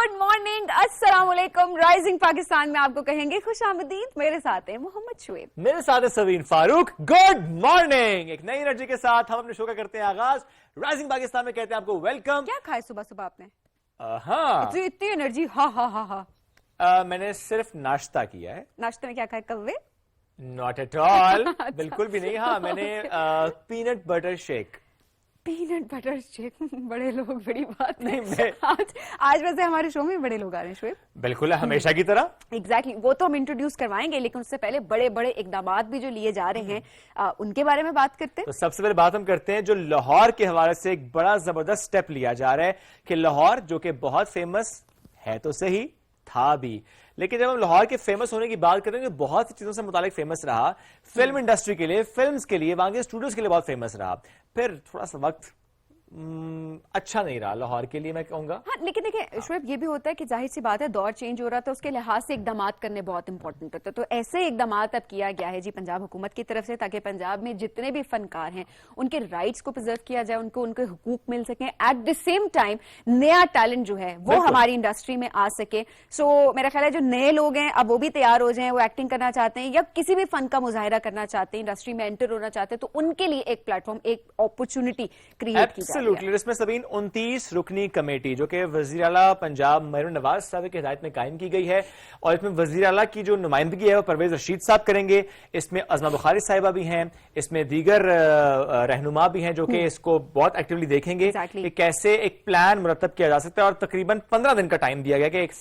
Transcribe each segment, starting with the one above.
Good morning, अस्सलाम वालेकुम। Rising Pakistan में आपको कहेंगे खुश आमदीद। मेरे साथ है मोहम्मद शुएब, मेरे साथ है सवीन फारूक। Good morning. एक नई एनर्जी के साथ हम अपने शो का करते हैं आगाज। राइजिंग पाकिस्तान में कहते हैं आपको वेलकम। क्या खाए सुबह सुबह आपने? हाँ, इतनी एनर्जी। हाँ हाँ हाँ हाँ। मैंने सिर्फ नाश्ता किया है। नाश्ते में क्या खाए? कव्वे? नॉट एट ऑल, बिल्कुल भी नहीं। हाँ, मैंने peanut butter shake. Peanut butter shake? बड़े लोग, बड़ी बात नहीं, है। आज वैसे हमारे शो में बड़े लोग आ रहे हैं शुएब। बिल्कुल, हमेशा की तरह। एग्जैक्टली, वो तो हम इंट्रोड्यूस करवाएंगे, लेकिन उससे पहले बड़े बड़े इकदामात भी जो लिए जा रहे हैं उनके बारे में बात करते हैं। तो सबसे पहले बात हम करते हैं जो लाहौर के हवाले से एक बड़ा जबरदस्त स्टेप लिया जा रहा है कि लाहौर जो कि बहुत फेमस है तो सही, था भी, लेकिन जब हम लाहौर के फेमस होने की बात करते हैं तो बहुत सी चीजों से मुतालिक फेमस रहा। फिल्म इंडस्ट्री के लिए, फिल्म्स के लिए, वहां के स्टूडियोज के लिए बहुत फेमस रहा। फिर थोड़ा सा वक्त अच्छा नहीं रहा लाहौर के लिए, मैं कहूंगा। हाँ, लेकिन देखिए शुएब, ये भी होता है कि जाहिर सी बात है दौर चेंज हो रहा था, उसके लिहाज से इकदामात करने बहुत इंपॉर्टेंट होते हैं। तो ऐसे इकदामात अब किया गया है जी पंजाब हुकूमत की तरफ से, ताकि पंजाब में जितने भी फनकार हैं उनके राइट्स को प्रिजर्व किया जाए, उनको उनके हुकूक मिल सकें। एट द सेम टाइम नया टैलेंट जो है वो हमारी इंडस्ट्री में आ सके। सो मेरा ख्याल है जो नए लोग हैं अब वो भी तैयार हो जाएं, वो एक्टिंग करना चाहते हैं या किसी भी फन का मुजाहिरा करना चाहते हैं, इंडस्ट्री में एंटर होना चाहते हैं, तो उनके लिए एक प्लेटफॉर्म, एक अपॉर्चुनिटी क्रिएट की जाए। इसमें सभी 29 रुकनी कमेटी जो कि वजीर आला पंजाब मरीम नवाज साहब की हिदायत में कायम की गई है, और इसमें वजीर आला की जो नुमाइंदगी है वो परवेज रशीद साहब करेंगे। इसमें अज़मा बुखारी साहिबा भी हैं, इसमें दीगर रहनुमा भी हैं जो कि इसको बहुत एक्टिवली देखेंगे कि कैसे एक प्लान मुरतब किया जा सकता है। और तकरीबन 15 दिन का टाइम दिया गया कि एक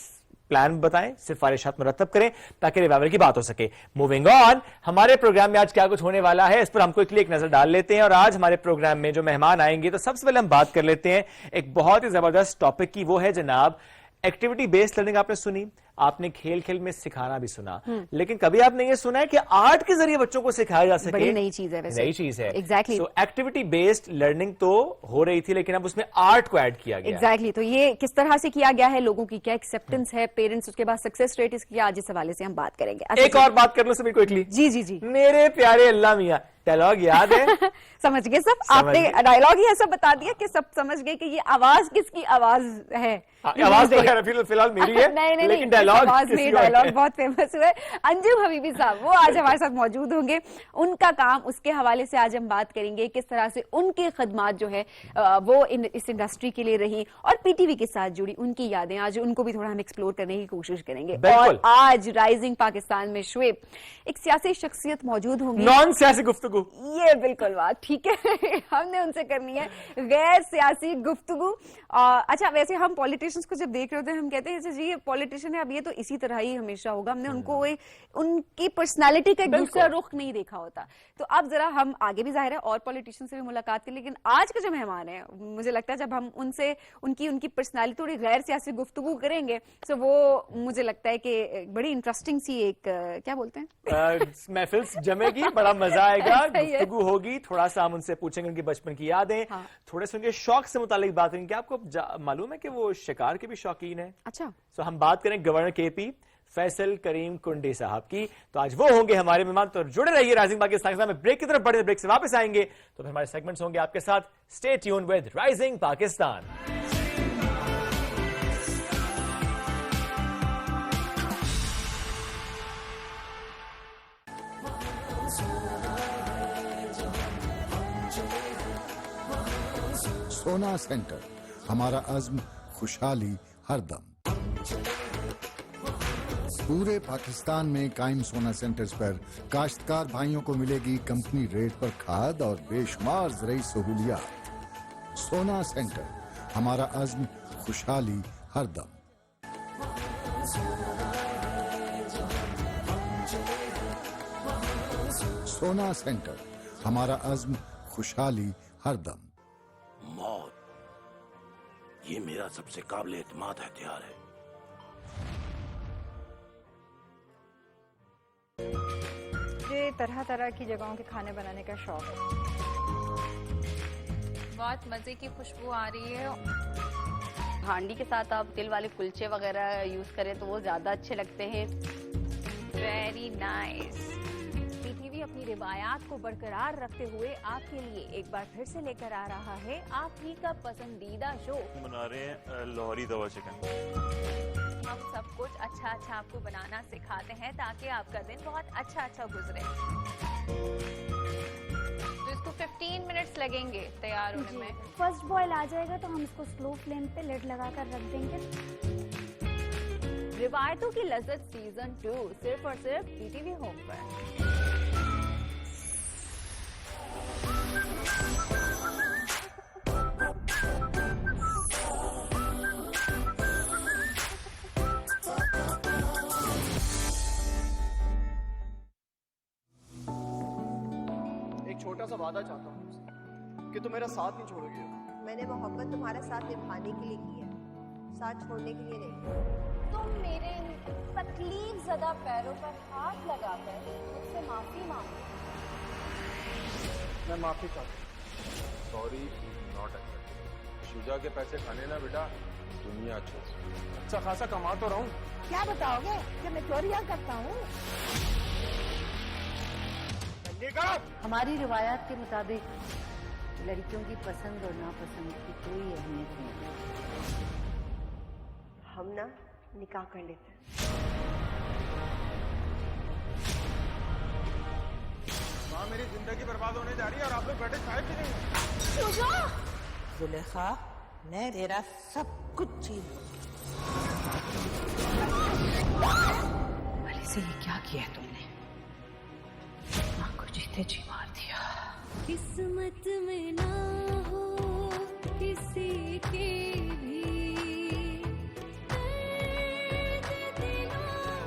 प्लान बताएं, सिफारिशात मुरतब करें ताकि रिवाइवल की बात हो सके। मूविंग ऑन, हमारे प्रोग्राम में आज क्या कुछ होने वाला है इस पर हमको एक नजर डाल लेते हैं। और आज हमारे प्रोग्राम में जो मेहमान आएंगे, तो सबसे पहले हम बात कर लेते हैं एक बहुत ही जबरदस्त टॉपिक की। वो है जनाब एक्टिविटी बेस्ड लर्निंग। आपने सुनी, आपने खेल खेल में सिखाना भी सुना, लेकिन कभी आपने ये सुना है कि आर्ट के जरिए बच्चों को सिखाया जा सके? बड़ी नई चीज है वैसे। नई चीज है, एग्जैक्टली। सो एक्टिविटी बेस्ड लर्निंग तो हो रही थी, लेकिन अब उसमें आर्ट को ऐड किया गया। एग्जैक्टली, तो ये किस तरह से किया गया है, लोगों की क्या एक्सेप्टेंस है, पेरेंट्स, उसके बाद सक्सेस रेट, इसकी आज इस हवाले से हम बात करेंगे। एक और बात कर लो सभी क्विकली। जी जी जी। मेरे प्यारे अल्लाह मियां, डायलॉग याद है? समझ गए सब? आपने डायलॉग ही ऐसा बता दिया कि सब समझ गए कि ये आवाज किसकी आवाज है। आवाज तो फिलहाल मेरी है, नहीं, लेकिन डायलॉग बहुत फेमस हुआ है। अंजुम हबीबी साहब वो आज हमारे साथ मौजूद होंगे। उनका काम, उसके हवाले से आज हम बात करेंगे, किस तरह से उनकी खदमात जो है वो इस इंडस्ट्री के लिए रही, और पीटीवी के साथ जुड़ी उनकी यादें, आज उनको भी थोड़ा हम एक्सप्लोर करने की कोशिश करेंगे। और आज राइजिंग पाकिस्तान में शुएब एक सियासी शख्सियत मौजूद होंगी। नॉन सियासी गुफ्तगू, ये बिल्कुल बात ठीक है। हमने उनसे करनी है गैर सियासी गुफ्तगू। अच्छा, वैसे हम पॉलिटिशियंस को जब देख रहे होते हैं हम कहते हैं जी ये पॉलिटिशियन है, अब ये तो इसी तरह ही हमेशा होगा। हमने उनको उनकी पर्सनालिटी का एक दूसरा रुख नहीं देखा होता। तो अब जरा हम आगे भी जाहिर है और पॉलिटिशियन से भी मुलाकात करें, लेकिन आज के जो मेहमान है, मुझे लगता है जब हम उनसे उनकी पर्सनालिटी थोड़ी गैर सियासी गुफ्तगू करेंगे तो वो मुझे लगता है कि बड़ी इंटरेस्टिंग सी एक क्या बोलते हैं महफिल जमेगी, बड़ा मजा आएगा, गुफ्तगू होगी। थोड़ा सा हम उनसे पूछेंगे उनकी बचपन की यादें, थोड़े से उनके शौक से मुतालिक बात करेंगे। आपको मालूम है कि वो शिकार के भी शौकीन है? अच्छा, तो हम बात करें गवर्नर केपी फैसल करीम कुंडी साहब की, तो आज वो होंगे हमारे मेहमान। तो जुड़े रहिए राइजिंग पाकिस्तान के साथ। में ब्रेक की तरफ बढ़े, ब्रेक से वापस आएंगे तो फिर हमारे सेगमेंट्स होंगे आपके साथ। Stay tuned with rising Pakistan. सोना सेंटर, हमारा अज़्म खुशहाली हरदम। पूरे पाकिस्तान में कायम सोना सेंटर्स पर काश्तकार भाइयों को मिलेगी कंपनी रेट पर खाद और बेशुमार ज़रूरी सहूलियात। सोना सेंटर, हमारा अज़्म खुशहाली हरदम। सोना सेंटर, हमारा अज़्म खुशहाली हरदम। मौत, ये मेरा सबसे काबिल एतमाद हथियार है। मुझे तरह तरह की जगहों के खाने बनाने का शौक है। बहुत मजे की खुशबू आ रही है। हांडी के साथ आप तिल वाले कुलचे वगैरह यूज करें तो वो ज्यादा अच्छे लगते हैं। Very nice. पीटीवी अपनी रिवायात को बरकरार रखते हुए आपके लिए एक बार फिर से लेकर आ रहा है आप ही का पसंदीदा शो। बना रहे हैं लाहौरी तवा चिकन। हम सब कुछ अच्छा अच्छा आपको बनाना सिखाते हैं ताकि आपका दिन बहुत अच्छा गुजरे। तो इसको 15 मिनट्स लगेंगे तैयार होने में। फर्स्ट बॉयल आ जाएगा तो हम इसको स्लो फ्लेम पे लिड लगाकर रख देंगे। रिवायतों की लज्जत सीजन 2 सिर्फ और सिर्फ पीटीवी होम पर। एक छोटा सा वादा चाहता हूँ तुमसे कि तुम मेरा साथ नहीं छोड़ोगी। मैंने मोहब्बत तुम्हारा साथ निभाने के लिए की है, साथ छोड़ने के लिए नहीं। तुम मेरे तकलीफ ज़दा पैरों पर हाथ लगाकर मुझसे माफी मांगो। मैं माफी चाहता हूँ। Sorry not accepted. शुजा के पैसे खाने ना बेटा, दुनिया छोड़। अच्छा खासा कमा तो रहा हूँ। क्या बताओगे कि मैं चोरियां करता हूँ? हमारी रिवायात के मुताबिक लड़कियों की पसंद और नापसंद की कोई अहमियत नहीं। हम ना निकाह कर लेते हैं। माँ मेरी जिंदगी बर्बाद होने जा रही है और आप लोग बैठे चाय पी रहे हैं। जुलेखा, मैं तेरा सब कुछ छीन अली से ये क्या किया है तुमने? माँ को जीते जी मार दिया। किस्मत में ना हो किसी के भी दर्द दिलों के।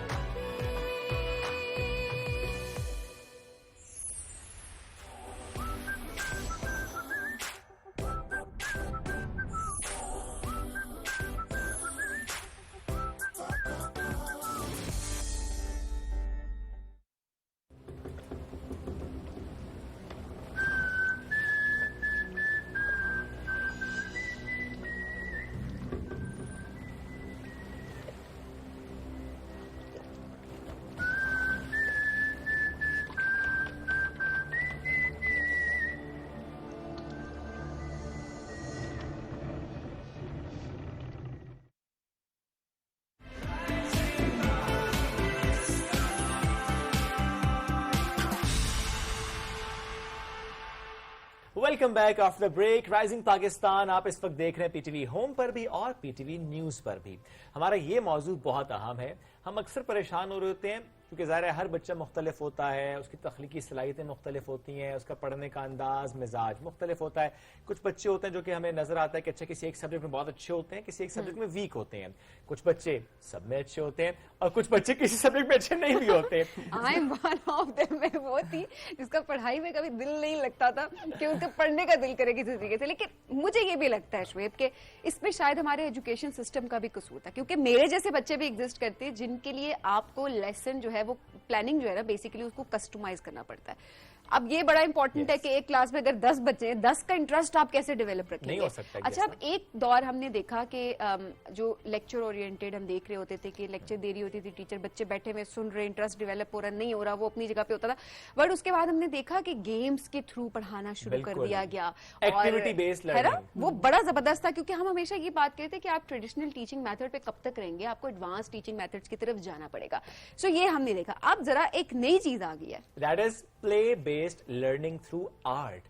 Welcome back after the break. Rising Pakistan आप इस वक्त देख रहे हैं पीटीवी होम पर भी और पीटीवी न्यूज पर भी। हमारा ये मौजू बहुत अहम है। हम अक्सर परेशान हो रहे होते हैं क्योंकि ज़ाहिर है हर बच्चा मुख्तलिफ होता है, उसकी तख्लीकी सलाहियतें मुख्तलिफ होती हैं, उसका पढ़ने का अंदाज मिजाज मुख्तलिफ होता है। कुछ बच्चे होते हैं जो कि हमें नजर आता है कि अच्छा किसी एक सब्जेक्ट में बहुत अच्छे होते हैं, किसी एक सब्जेक्ट में वीक होते हैं। कुछ बच्चे सब में अच्छे होते हैं और कुछ बच्चे किसी सब्जेक्ट में अच्छे नहीं भी होते। I am one of them. मैं वो थी जिसका पढ़ाई में कभी दिल नहीं लगता था कि उसके पढ़ने का दिल करे किसी तरीके से। लेकिन मुझे ये भी लगता है शुएब कि इसमें शायद हमारे एजुकेशन सिस्टम का भी कसूर था, क्योंकि मेरे जैसे बच्चे भी एग्जिस्ट करते हैं जिनके लिए आपको लेसन जो है वो प्लानिंग जो है ना बेसिकली उसको कस्टमाइज करना पड़ता है। अब ये बड़ा इंपॉर्टेंट है कि एक क्लास में अगर 10 बच्चे हैं, 10 का इंटरेस्ट आप कैसे डेवलप रखेंगे? नहीं हो सकता। अच्छा, अब एक दौर हमने देखा कि जो लेक्चर ओरिएंटेड हम देख रहे होते थे कि लेक्चर दे रही होती थी टीचर, बच्चे बैठे हुए सुन रहे, इंटरेस्ट डेवलप हो रहा नहीं हो रहा, वो अपनी जगह पे होता था। बट उसके बाद हमने देखा कि गेम्स के थ्रू पढ़ाना शुरू कर दिया गया, एक्टिविटी बेस्ड है ना, लर्निंग वो बड़ा जबरदस्त था। क्योंकि हम हमेशा ये बात कहते थे कि आप ट्रेडिशनल टीचिंग मेथड पे कब तक रहेंगे, आपको एडवांस टीचिंग मेथड्स की तरफ जाना पड़ेगा। सो ये हमने देखा। अब जरा एक नई चीज आ गई है, that is play based learning through art.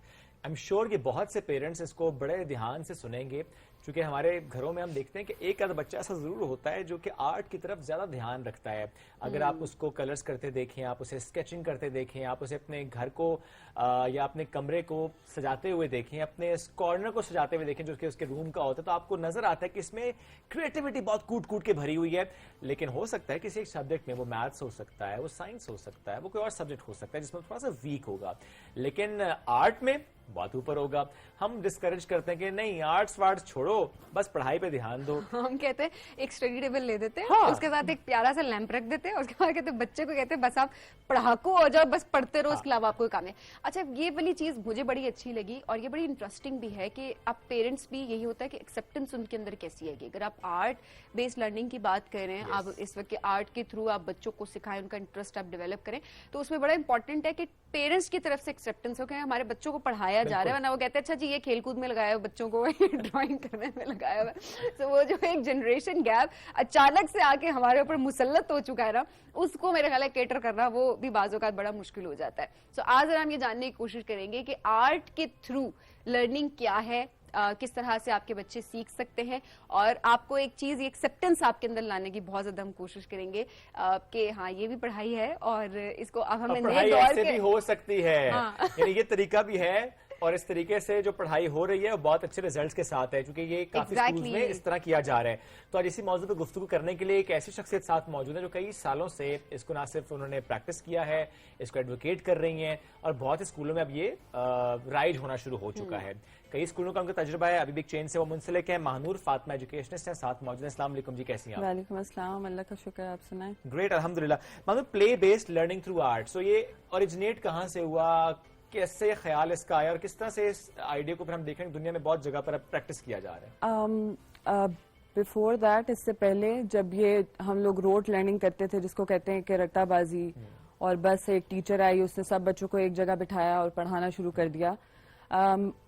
I am sure कि बहुत से पेरेंट्स इसको बड़े ध्यान से सुनेंगे, क्योंकि हमारे घरों में हम देखते हैं कि एक आधा बच्चा ऐसा जरूर होता है जो कि आर्ट की तरफ ज्यादा ध्यान रखता है। अगर आप उसको कलर्स करते देखें, आप उसे स्केचिंग करते देखें, आप उसे अपने घर को या अपने कमरे को सजाते हुए देखें, अपने इस कॉर्नर को सजाते हुए देखें जो कि उसके रूम का होता है, तो आपको नजर आता है कि इसमें क्रिएटिविटी बहुत कूट कूट के भरी हुई है। लेकिन हो सकता है किसी एक सब्जेक्ट में, वो मैथ्स हो सकता है, वो साइंस हो सकता है, वो कोई और सब्जेक्ट हो सकता है जिसमें थोड़ा सा वीक होगा, लेकिन आर्ट में बहुत ऊपर होगा। हम डिस्करेज करते हैं कि नहीं आर्ट्स वार्ट्स छोड़ो, बस पढ़ाई पे ध्यान दो। हम कहते हैं एक स्टडी टेबल ले देते हैं, हाँ। उसके साथ एक प्यारा सा लैंप रख देते हैं, उसके बाद कहते हैं बच्चे को कहते हैं बस आप पढ़ाकू हो जाओ, बस पढ़ते रहो, उसके अलावा आपको काम है। अच्छा, ये वाली चीज मुझे बड़ी अच्छी लगी और ये बड़ी इंटरेस्टिंग भी है कि अब पेरेंट्स भी यही होता है कि एक्सेप्टेंस उनके अंदर कैसी है। अगर आप आर्ट बेस्ड लर्निंग की बात कर रहे हैं, आप इस वक्त आर्ट के थ्रू आप बच्चों को सिखाएं, उनका इंटरेस्ट आप डेवलप करें, तो उसमें बड़ा इंपॉर्टेंट है कि पेरेंट्स की तरफ से एक्सेप्टेंस हो कि हमारे बच्चों को पढ़ाया लगाया जा रहा है, वरना वो कहते हैं अच्छा जी ये खेल कूद में लगाया है बच्चों को, ड्राइंग करने में लगाया हुआ है। तो वो जो एक जनरेशन गैप अचानक से आके हमारे ऊपर मुसल्लत हो चुका है ना, उसको मेरे ख्याल है केटर करना वो भी बाज़-औक़ात बड़ा मुश्किल हो जाता है। सो आज हम ये जानने की कोशिश करेंगे कि आर्ट के थ्रू लर्निंग क्या है, किस तरह से आपके बच्चे सीख सकते हैं, और आपको एक चीज एक्सेप्टेंस आपके अंदर लाने की बहुत ज्यादा हम कोशिश करेंगे कि हाँ ये भी पढ़ाई है और इसको अब हमें पढ़ाई ऐसे भी हो सकती है, यानी ये तरीका भी है, और इस तरीके से जो पढ़ाई हो रही है वो बहुत अच्छे रिजल्ट्स के साथ है, क्योंकि ये काफी स्कूल्स में इस तरह किया जा रहा है। तो आज इसी मौजू पर गुफ्तगू करने के लिए एक ऐसी शख्सियत साथ मौजूद है जो कई सालों से इसको ना सिर्फ उन्होंने प्रैक्टिस किया है, इसको एडवोकेट कर रही हैं, और बहुत से स्कूलों में अब ये राइज होना शुरू हो चुका है। कई स्कूलों का उनका तजुर्बा है, अभी भी एक चेन से वो मुंसलिक है। महानूर फातिमा एजुकेशनिस्ट हैं, साथ मौजूद हैं। अस्सलाम वालेकुम जी, कैसी हैं आप? वालेकुम अस्सलाम, अल्लाह का शुक्र है, आप सुनाएं? ग्रेट, अल्हम्दुलिल्लाह। Mahanoor, play based learning through art, so ये ओरिजिनेट कहाँ से हुआ, कैसे ख्याल इसका आया, और किस तरह से इस आइडिया को फिर हम देखें दुनिया में बहुत जगह पर अब प्रैक्टिस किया जा रहा है? बिफोर दैट, इससे पहले जब ये हम लोग रोट लर्निंग करते थे, जिसको कहते हैं कि रट्टाबाजी, और बस एक टीचर आई, उसने सब बच्चों को एक जगह बिठाया और पढ़ाना शुरू कर दिया।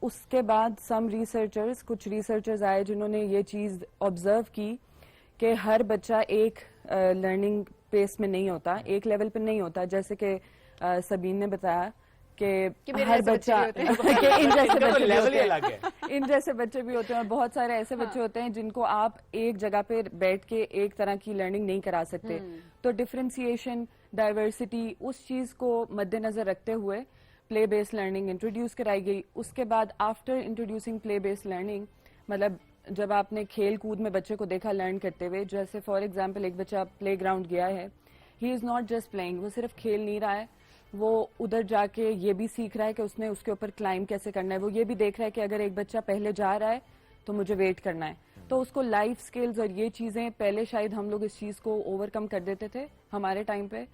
उसके बाद कुछ रिसर्चर्स आए जिन्होंने ये चीज़ ऑब्जर्व की कि हर बच्चा एक लर्निंग पेस में नहीं होता, एक लेवल पर नहीं होता। जैसे कि सबीन ने बताया कि हर बच्चा इन जैसे बच्चे भी होते हैं, और बहुत सारे ऐसे बच्चे होते हैं जिनको आप एक जगह पे बैठ के एक तरह की लर्निंग नहीं करा सकते। तो डिफरेंशिएशन, डाइवर्सिटी, उस चीज को मद्देनजर रखते हुए प्ले बेस्ड लर्निंग इंट्रोड्यूस कराई गई। उसके बाद after introducing play based learning, मतलब जब आपने खेल कूद में बच्चे को देखा लर्न करते हुए, जैसे फॉर एग्जाम्पल एक बच्चा प्ले ग्राउंड गया है, he is not just playing, वो सिर्फ खेल नहीं रहा है, वो उधर जाके ये भी सीख रहा है कि उसने उसके ऊपर क्लाइंब कैसे करना है। वो ये भी देख रहा है कि अगर एक बच्चा पहले जा रहा है तो मुझे वेट करना है। तो उसको लाइफ स्किल्स और ये चीजें, पहले शायद हम लोग इस चीज को ओवरकम कर देते थे हमारे टाइम पे।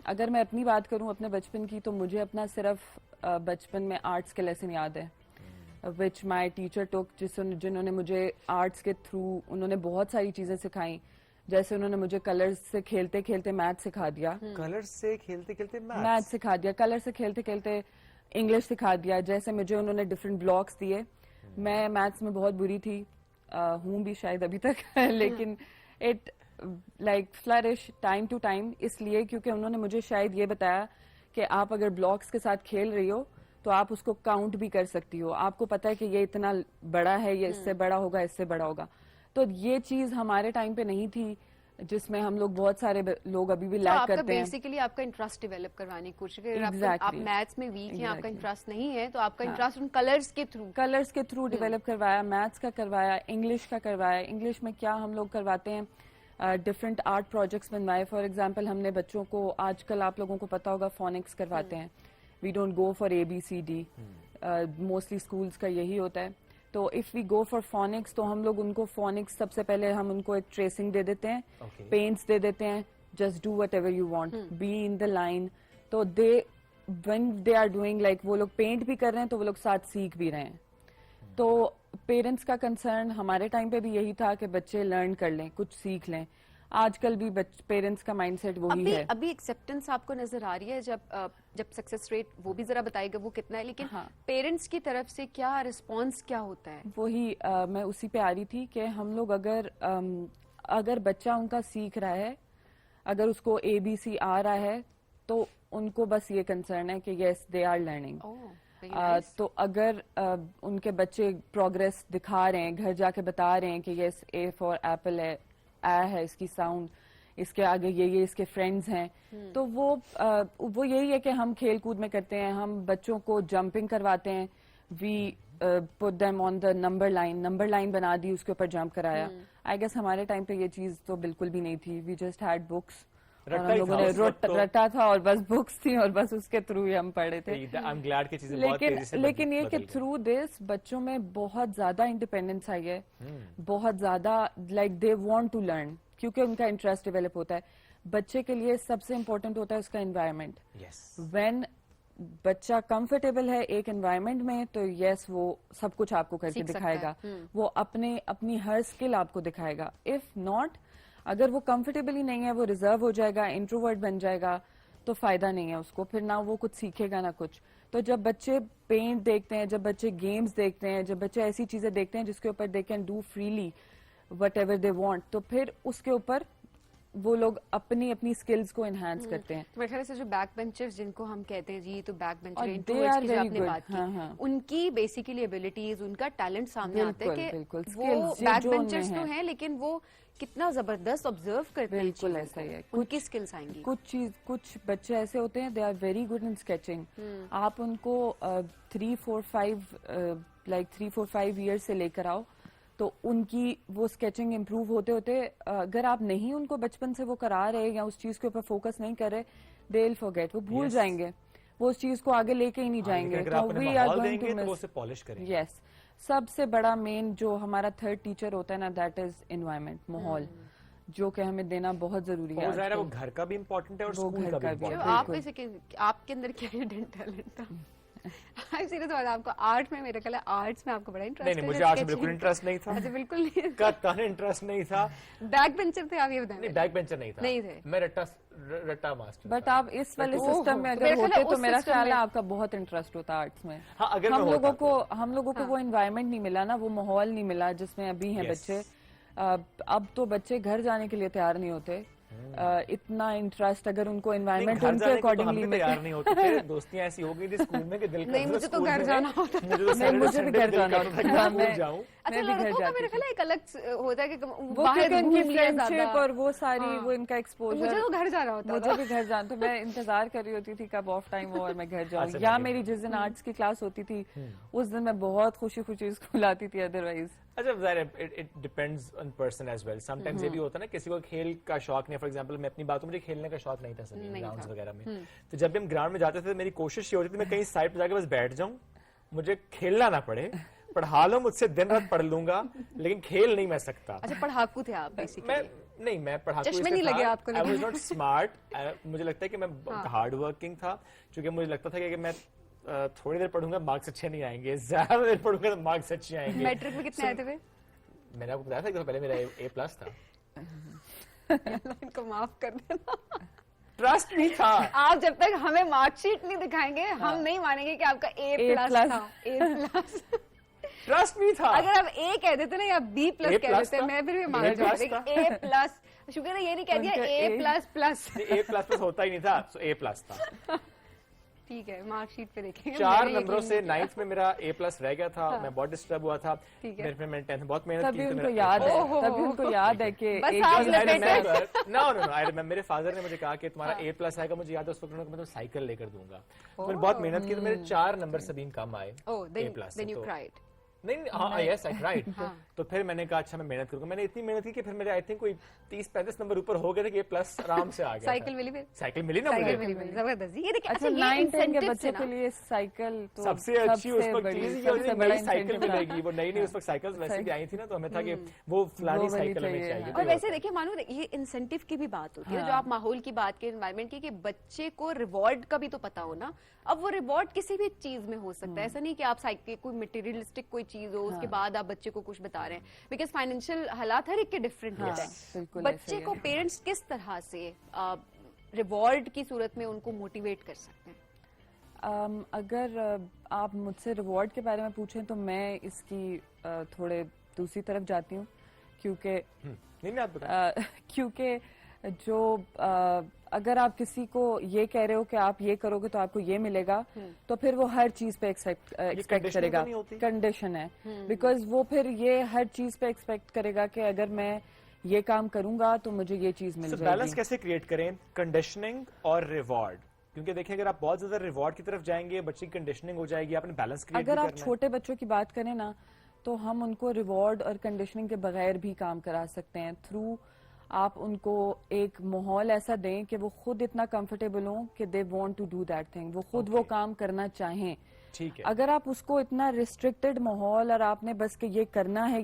अगर मैं अपनी बात करूं अपने बचपन की, तो मुझे अपना सिर्फ बचपन में आर्ट्स के लेसन याद है, विच माई टीचर टुक, जिन्होंने मुझे आर्ट्स के थ्रू उन्होंने बहुत सारी चीजें सिखाई। जैसे उन्होंने मुझे कलर्स से खेलते खेलते मैथ सिखा दिया, कलर्स से खेलते खेलते मैथ सिखा दिया, कलर से खेलते खेलते इंग्लिश सिखा दिया। जैसे मुझे उन्होंने डिफरेंट ब्लॉक्स दिए। मैं मैथ्स में बहुत बुरी थी, हूँ भी शायद अभी तक लेकिन it like flourish time to time, इसलिए क्योंकि उन्होंने मुझे शायद ये बताया कि आप अगर ब्लॉक्स के साथ खेल रही हो तो आप उसको काउंट भी कर सकती हो। आपको पता है कि ये इतना बड़ा है, ये इससे बड़ा होगा, इससे बड़ा होगा। तो ये चीज हमारे टाइम पे नहीं थी, जिसमें हम लोग बहुत सारे लोग अभी भी लैक करते हैं। बेसिकली आपका इंटरेस्ट डेवलप करवाने की कोशिश करें। आप मैथ्स में वीक हैं, आपका इंटरेस्ट नहीं है, तो आपका इंटरेस्ट उन कलर्स के थ्रू डेवलप करवाया, मैथ्स का करवाया, इंग्लिश का करवाया। इंग्लिश में क्या हम लोग करवाते हैं, डिफरेंट आर्ट प्रोजेक्ट्स बनवाए। फॉर एग्जाम्पल हमने बच्चों को, आजकल आप लोगों को पता होगा, फोनिक्स करवाते हैं। We don't go for ABCD, mostly schools का यही होता है। तो if we go for phonics, तो हम लोग उनको फोनिक्स, सबसे पहले हम उनको एक ट्रेसिंग दे देते हैं, पेंट्स दे देते हैं, just do whatever you want, be in the line. तो when they are doing, like वो लोग पेंट भी कर रहे हैं तो वो लोग साथ सीख भी रहे हैं। तो पेरेंट्स का कंसर्न हमारे टाइम पे भी यही था कि बच्चे लर्न कर लें, कुछ सीख लें। आजकल भी पेरेंट्स का माइंडसेट वही है। अभी एक्सेप्टेंस आपको नजर आ रही है, जब सक्सेस रेट, वो भी जरा बताइएगा वो कितना है, लेकिन पेरेंट्स की तरफ से क्या रिस्पांस क्या होता है? वही मैं उसी पे आ रही थी कि हम लोग अगर बच्चा उनका सीख रहा है, अगर उसको ABC आ रहा है, तो उनको बस ये कंसर्न है कि यस दे आर लर्निंग। तो अगर उनके बच्चे प्रोग्रेस दिखा रहे हैं, घर जाके बता रहे हैं कि यस A फॉर एप्पल है, है इसकी साउंड, इसके आगे ये इसके फ्रेंड्स हैं, तो वो यही है कि हम खेल कूद में करते हैं, हम बच्चों को जंपिंग करवाते हैं। We put them on the number line बना दी, उसके ऊपर जंप कराया। आई गेस हमारे टाइम पे ये चीज तो बिल्कुल भी नहीं थी। वी जस्ट हैड बुक्स, और हम लोगों ने रटा था, और बस बुक्स थी, और बस उसके थ्रू ही हम पढ़े थे। लेकिन ये कि थ्रू दिस बच्चों में बहुत ज्यादा इंडिपेंडेंस आई है, बहुत ज्यादा, like they want to learn, क्योंकि उनका इंटरेस्ट डेवलप होता है। बच्चे के लिए सबसे इम्पोर्टेंट होता है उसका एनवायरनमेंट। व्हेन बच्चा कंफर्टेबल है एक एनवायरनमेंट में, तो यस वो सब कुछ आपको करके दिखाएगा, वो अपनी हर स्किल आपको दिखाएगा। इफ नॉट, अगर वो कंफर्टेबल ही नहीं है, वो रिजर्व हो जाएगा, इंट्रोवर्ट बन जाएगा, तो फायदा नहीं है उसको, फिर ना वो कुछ सीखेगा ना कुछ। تو جب بچے پینٹ دیکھتے ہیں, جب بچے گیمز دیکھتے ہیں, جب بچے ایسی چیزیں دیکھتے ہیں جس کے اوپر they can do freely what ever they want, تو پھر اس کے اوپر وہ لوگ اپنی سکلز کو انہانس کرتے ہیں. میرے خیال سے جو بیک بینچرز جن کو ہم کہتے ہیں جی, تو بیک they بینچر are کی جو آپ very نے good. بات کی, ہاں. ان کی بیسیکلی ایبلٹیز, ان کا ٹیلنٹ سامنے آتا ہے بالکل, کہ وہ skills بیک جو ان میں بینچرز تو ہیں. ہیں لیکن وہ کتنا زبردست آبزرو کرتے ہیں بالکل چیزوں ایسا ہی ہے. کو, ان کی سکلز آئیں گی. کچھ بچے ایسے ہوتے ہیں, they are very good in sketching. آپ ان کو 3-4-5 ایئر سے لے کر آؤ تو ان کی وہ اسکیچنگ امپروو ہوتے ہوتے, اگر آپ نہیں ان کو بچپن سے وہ کرا رہے یا اس چیز کے اوپر فوکس نہیں کر رہے, دے ول فورگیٹ, وہ بھول جائیں گے, وہ اس چیز کو آگے لے کے ہی نہیں جائیں گے. تو we are going to miss. Polish کریں گے. یس, سب سے بڑا مین جو ہمارا تھرڈ ٹیچر ہوتا ہے نا, دیٹ از انوائرمنٹ, ماحول, جو کہ ہمیں دینا بہت ضروری ہے. وہ گھر کا بھی امپورٹنٹ ہے اور اسکول کا بھی. آپ میں سے آپ کے اندر کیا ہڈن ٹیلنٹ تھا؟ سیریس بات, آپ کو آرٹ میں, میرے خیال ہے آرٹس میں آپ کو بڑا انٹرسٹ ہے. نہیں, مجھے آرٹس میں بالکل انٹرسٹ نہیں تھا. اچھا, بالکل نہیں, قطعاً انٹرسٹ نہیں تھا. بیک بینچر تھے آپ, یہ بتائیں. نہیں, بیک بینچر نہیں تھا. نہیں تھے. میں رٹا ماسٹر. بٹ آپ اس والے سسٹم میں اگر ہوتے تو میرا خیال ہے آپ کا بہت انٹرسٹ ہوتا آرٹس میں. ہاں, اگر ہم لوگوں کو وہ انوائرمنٹ نہیں ملا نا, وہ ماحول نہیں ملا جس میں ابھی ہیں بچے. اب تو بچے گھر جانے کے لیے تیار نہیں ہوتے. اتنا انٹرسٹ اگر ان کو انوائرمنٹ ان کے اکارڈنگلی تیار نہیں ہوتے تھے. دوستیاں ایسی ہو گئی تھی اسکول میں کہ دل نہیں, مجھے تو گھر جانا ہوتا. مجھے بھی گھر جانا ہوتا. اچھا, لڑکوں کا میرے خیال ہے ایک الگ ہوتا ہے کہ باہر ان کی فرینڈشپ اور وہ ساری وہ ان کا ایکسپوجر. مجھے تو گھر جانا ہوتا. مجھے بھی گھر جانا, تو میں انتظار کر رہی ہوتی تھی کب آف ٹائم ہو اور میں گھر جاؤں. یا میری جس دن آرٹس کی کلاس ہوتی تھی اس دن میں بہت خوشی اسکول آتی تھی. ادروائز اچھا, it depends on person as well. Sometimes یہ بھی ہوتا ہے نا, کسی کو کھیل کا شوق نہیں. فار ایگزامپل میں اپنی باتوں, مجھے کھیلنے کا شوق نہیں تھا سبھی گراؤنڈز وغیرہ میں. تو جب بھی ہم گراؤنڈ میں جاتے تھے, میری کوشش یہ ہوتی تھی میں کہیں سائڈ پہ جا کے بس بیٹھ جاؤں, مجھے کھیلنا نہ پڑے. پڑھا لو مجھ سے, دن رات پڑھ لوں گا, لیکن کھیل نہیں میں سکتا. اچھا, پڑھاکو تھے آپ بیسیکلی؟ نہیں, میں پڑھاکو چشمے نہیں لگے آپ کو. I was not smart. مجھے لگتا ہے کہ میں ہارڈ ورکنگ تھا, چونکہ مجھے لگتا تھا کہ میں تھوڑی دیر پڑھوں گا مارکس اچھے نہیں آئیں گے, زیادہ دیر پڑھوں گا تو مارکس اچھے آئیں گے. میٹرک میں کتنے آئے تھے؟ میں نے آپ کو بتایا تھا کہ پہلے میرا A+ تھا. ان کو معاف کر دینا, ٹرسٹ نہیں تھا. آپ جب تک ہمیں مارک شیٹ نہیں دکھائیں گے ہم نہیں مانیں گے کہ آپ کا A+ تھا. ٹرسٹ نہیں تھا. اگر آپ A کہہ دیتے نا یا B+ کہہ دیتے, میں پھر بھی مان جاتی. A+, شکر ہے یہ نہیں کہہ دیا A++. ہوتا ہی نہیں تھا, A+ تھا. ٹھیک ہے, مارک شیٹ پہ دیکھیں گے. 4 نمبروں سے 9th میں میرا A+ رہ گیا تھا. میں بہت ڈسٹرب ہوا تھا. پھر میں 10th میں بہت محنت کی. تبھی ان کو یاد ہے کہ میرے فادر نے مجھے کہا کہ تمہارا A+ آئے گا. مجھے یاد ہے اس وقت میں سائیکل لے کر دوں گا. میں نے بہت محنت کی تو میرے 4 نمبر سبھی کم آئے A+. نہیں, ہاں, یس آئی رائٹ. تو پھر میں نے کہا اچھا میں محنت کروں گا. میں نے اتنی محنت کی کہ پھر میرے آئی تھنک کوئی 30-35 نمبر اوپر ہو گئے تھے کہ A+ آرام سے آ گیا. سائیکل ملی نا مجھے. زبردست. یہ دیکھیں, اچھا 9-10 کے بچوں کے لیے سائیکل تو سب سے اچھی اس وقت چیز یہ ہوتی ہے نئی سائیکل ملے گی. وہ نئی اس وقت سائیکل ویسے بھی آئی تھی نا, تو ہمیں تھا کہ وہ فلانی سائیکل ہمیں چاہیے. اور ویسے دیکھیں مانو, یہ انسینٹیو کی بھی بات ہوتی ہے جو آپ ماحول کی بات کے, انوائرمنٹ کی, کہ بچے کو ریوارڈ کا بھی تو پتا ہو نا. اب وہ ریوارڈ کسی بھی چیز میں ہو سکتا ہے, ایسا نہیں کہ آپ کوئی مٹیریلسٹک کوئی چیز ہو اس کے بعد آپ بچے کو کچھ بتا رہے ہیں, بیکاز فائنینشیل حالات ہر ایک کے ڈفرینٹ ہوتے ہیں. بچے کو پیرنٹس کس طرح سے ریوارڈ کی صورت میں ان کو موٹیویٹ کر سکتے ہیں؟ اگر آپ مجھ سے ریوارڈ کے بارے میں پوچھیں تو میں اس کی تھوڑے دوسری طرف جاتی ہوں, کیونکہ جو اگر آپ کسی کو یہ کہہ رہے ہو کہ آپ یہ کرو گے تو آپ کو یہ ملے گا, تو پھر وہ ہر چیز پہ ایکسپیکٹ کرے گا. کنڈیشن ہے, بیکاز وہ پھر یہ ہر چیز پہ ایکسپیکٹ کرے گا کہ اگر میں یہ کام کروں گا تو مجھے یہ چیز مل جائے گی. بیلنس کیسے کریٹ کریں کنڈیشننگ اور ریوارڈ؟ کیونکہ دیکھیں اگر آپ بہت زیادہ ریوارڈ کی طرف جائیں گے, بچے کی کنڈیشننگ ہو جائے گی, آپ نے بیلنس کریٹ اگر آپ چھوٹے بچوں کی بات کریں نا, تو ہم ان کو ریوارڈ اور کنڈیشننگ کے بغیر بھی کام کرا سکتے ہیں. تھرو آپ ان کو ایک ماحول ایسا دیں کہ وہ خود اتنا کمفرٹیبل ہوں کہ they want to do that thing, وہ خود وہ کام کرنا چاہیں. اگر آپ اس کو اتنا ریسٹرکٹڈ ماحول اور آپ نے بس کہ یہ کرنا ہے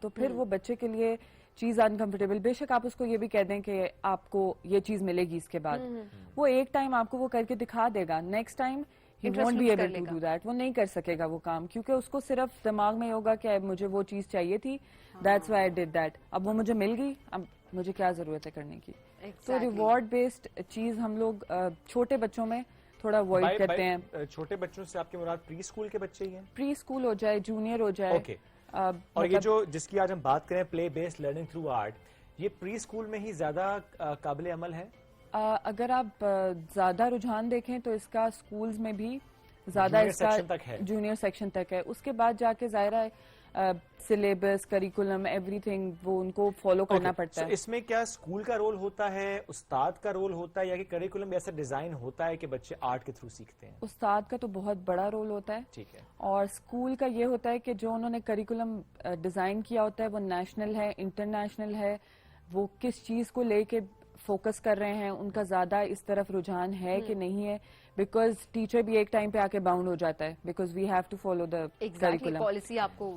تو پھر وہ بچے کے لیے چیز انکمفرٹیبل. بے شک آپ اس کو یہ بھی کہہ دیں کہ آپ کو یہ چیز ملے گی اس کے بعد, وہ ایک ٹائم آپ کو وہ کر کے دکھا دے گا, next time he won't be able to do that. وہ نہیں کر سکے گا وہ کام, کیونکہ اس کو صرف دماغ میں ہوگا کہ مجھے وہ چیز چاہیے تھی, that's why I did that. اب وہ مجھے مل گئی, اب مجھے کیا ضرورت ہے کرنے کی. تو ریوارڈ بیسڈ چیز ہم لوگ چھوٹے بچوں میں थोड़ा अवॉइड करते हैं। छोटे बच्चों से आपके मुराद प्री स्कूल के बच्चे ही हैं? प्री स्कूल हो जाए, जूनियर हो जाए। ओके। और ये जो जिसकी आज हम बात करें play based learning through art, ये प्री स्कूल में ही ज्यादा काबिल अमल है? अगर आप ज्यादा रुझान देखें तो इसका स्कूल्स में भी ज्यादा इसका जूनियर सेक्शन तक है। उसके बाद जाके ज़ाहिर है सिलेबस, करिकुलम, एवरीथिंग वो उनको फॉलो करना पड़ता है। इसमें क्या स्कूल का रोल होता है, उस्ताद का रोल होता है, या कि करिकुलम ऐसा डिजाइन होता है कि बच्चे आर्ट के थ्रू सीखते हैं? उस्ताद का तो बहुत बड़ा रोल होता है। ठीक है। और स्कूल का ये होता है कि जो उन्होंने करिकुलम डिजाइन किया होता है वो नेशनल है, इंटरनेशनल है, वो किस चीज को लेके फोकस कर रहे हैं, उनका ज्यादा इस तरफ रुझान है कि नहीं है। बिकॉज टीचर भी एक टाइम पे आके बाउंड हो जाता है, because we have to follow the curriculum,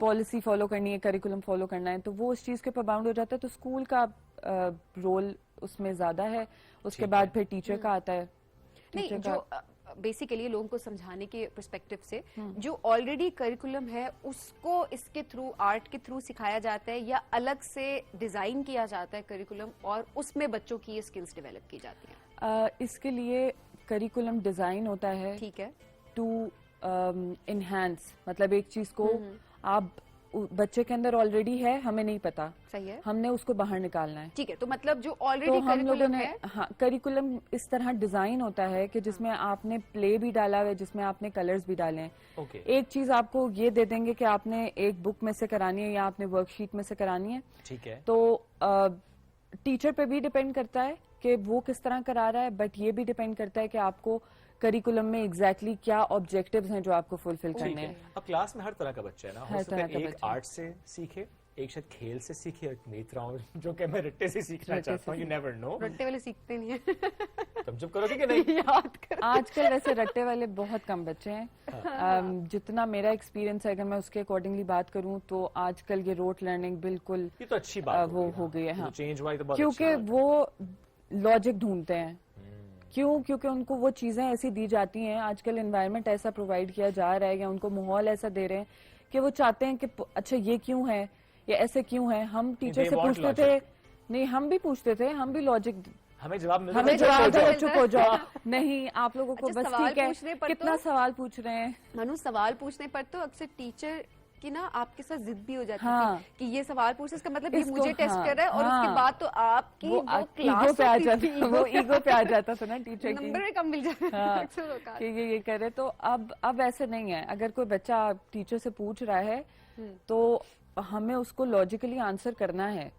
policy follow करनी है, करिकुलम फॉलो करना है, तो वो उस चीज के ऊपर बाउंड हो जाता है। तो स्कूल का रोल उसमें ज्यादा है। उसके बाद फिर टीचर का आता है। नहीं, जो बेसिकली लोगों को समझाने के पर्सपेक्टिव से जो ऑलरेडी करिकुलम है उसको इसके थ्रू, आर्ट के थ्रू सिखाया जाता है, या अलग से डिजाइन किया जाता है करिकुलम और उसमें बच्चों की ये स्किल्स डेवलप की जाती है? इसके लिए करिकुलम डिजाइन होता है, ठीक है, टू इनहैंस, मतलब एक चीज को आप बच्चे के अंदर ऑलरेडी है, हमें नहीं पता, सही है, हमने उसको बाहर निकालना है। ठीक है, तो मतलब जो ऑलरेडी तो हम लोगों ने, हाँ, करिकुलम इस तरह डिजाइन होता है कि जिसमें आपने प्ले भी डाला हुआ है, जिसमें आपने कलर्स भी डाले हैं। एक चीज आपको ये दे देंगे कि आपने एक बुक में से करानी है या आपने वर्कशीट में से करानी है। ठीक है। तो टीचर पे भी डिपेंड करता है कि वो किस तरह करा रहा है, बट ये भी डिपेंड करता है कि आपको करिकुलम में एग्जैक्टली क्या ऑब्जेक्टिव्स हैं जो आपको फुलफिल करने हैं। अब क्लास में हर तरह का बच्चा है ना, हो सकता है एक आर्ट से सीखे, एक शायद खेल से सीखे, एक उम्मीद रहा हूँ जो कि मैं रट्टे से सीखना चाहता हूँ। You never know. रट्टे वाले सीखते नहीं है। तुम चुप करोगे कि नहीं? याद कर। आजकल वैसे रट्टे वाले बहुत कम बच्चे हैं। जितना मेरा एक्सपीरियंस है, अगर मैं उसके अकॉर्डिंगली बात करूँ तो आजकल ये रोट लर्निंग बिल्कुल, ये तो अच्छी बात वो हो गई है। हाँ, चेंज हुआ तो बहुत, क्योंकि वो लॉजिक ढूंढते हैं। क्योंकि उनको वो चीजें ऐसी दी जाती हैं, आजकल एनवायरनमेंट ऐसा प्रोवाइड किया जा रहा है या उनको माहौल ऐसा दे रहे हैं कि वो चाहते हैं कि अच्छा ये क्यों है, ये ऐसे क्यों है। हम टीचर से पूछते थे, नहीं हम भी पूछते थे, हम भी लॉजिक, हमें जवाब दो, चुप हो जाओ। नहीं, आप लोगों को बस ठीक है, कितना सवाल पूछ रहे हैं। मनु, सवाल पूछने पर तो अक्सर टीचर कि ना आपके साथ जिद भी हो जाती हाँ, है कि ये सवाल पूछ, इसका मतलब ये मुझे टेस्ट कर रहा है, और उसके बाद तो आपकी वो ईगो पे आ जाता, वो ईगो पे आ जाता था ना टीचर की, नंबर कम मिल जाता है कि ये करे। तो अब ऐसे नहीं है। अगर कोई बच्चा टीचर से पूछ रहा है तो हमें उसको लॉजिकली आंसर करना है,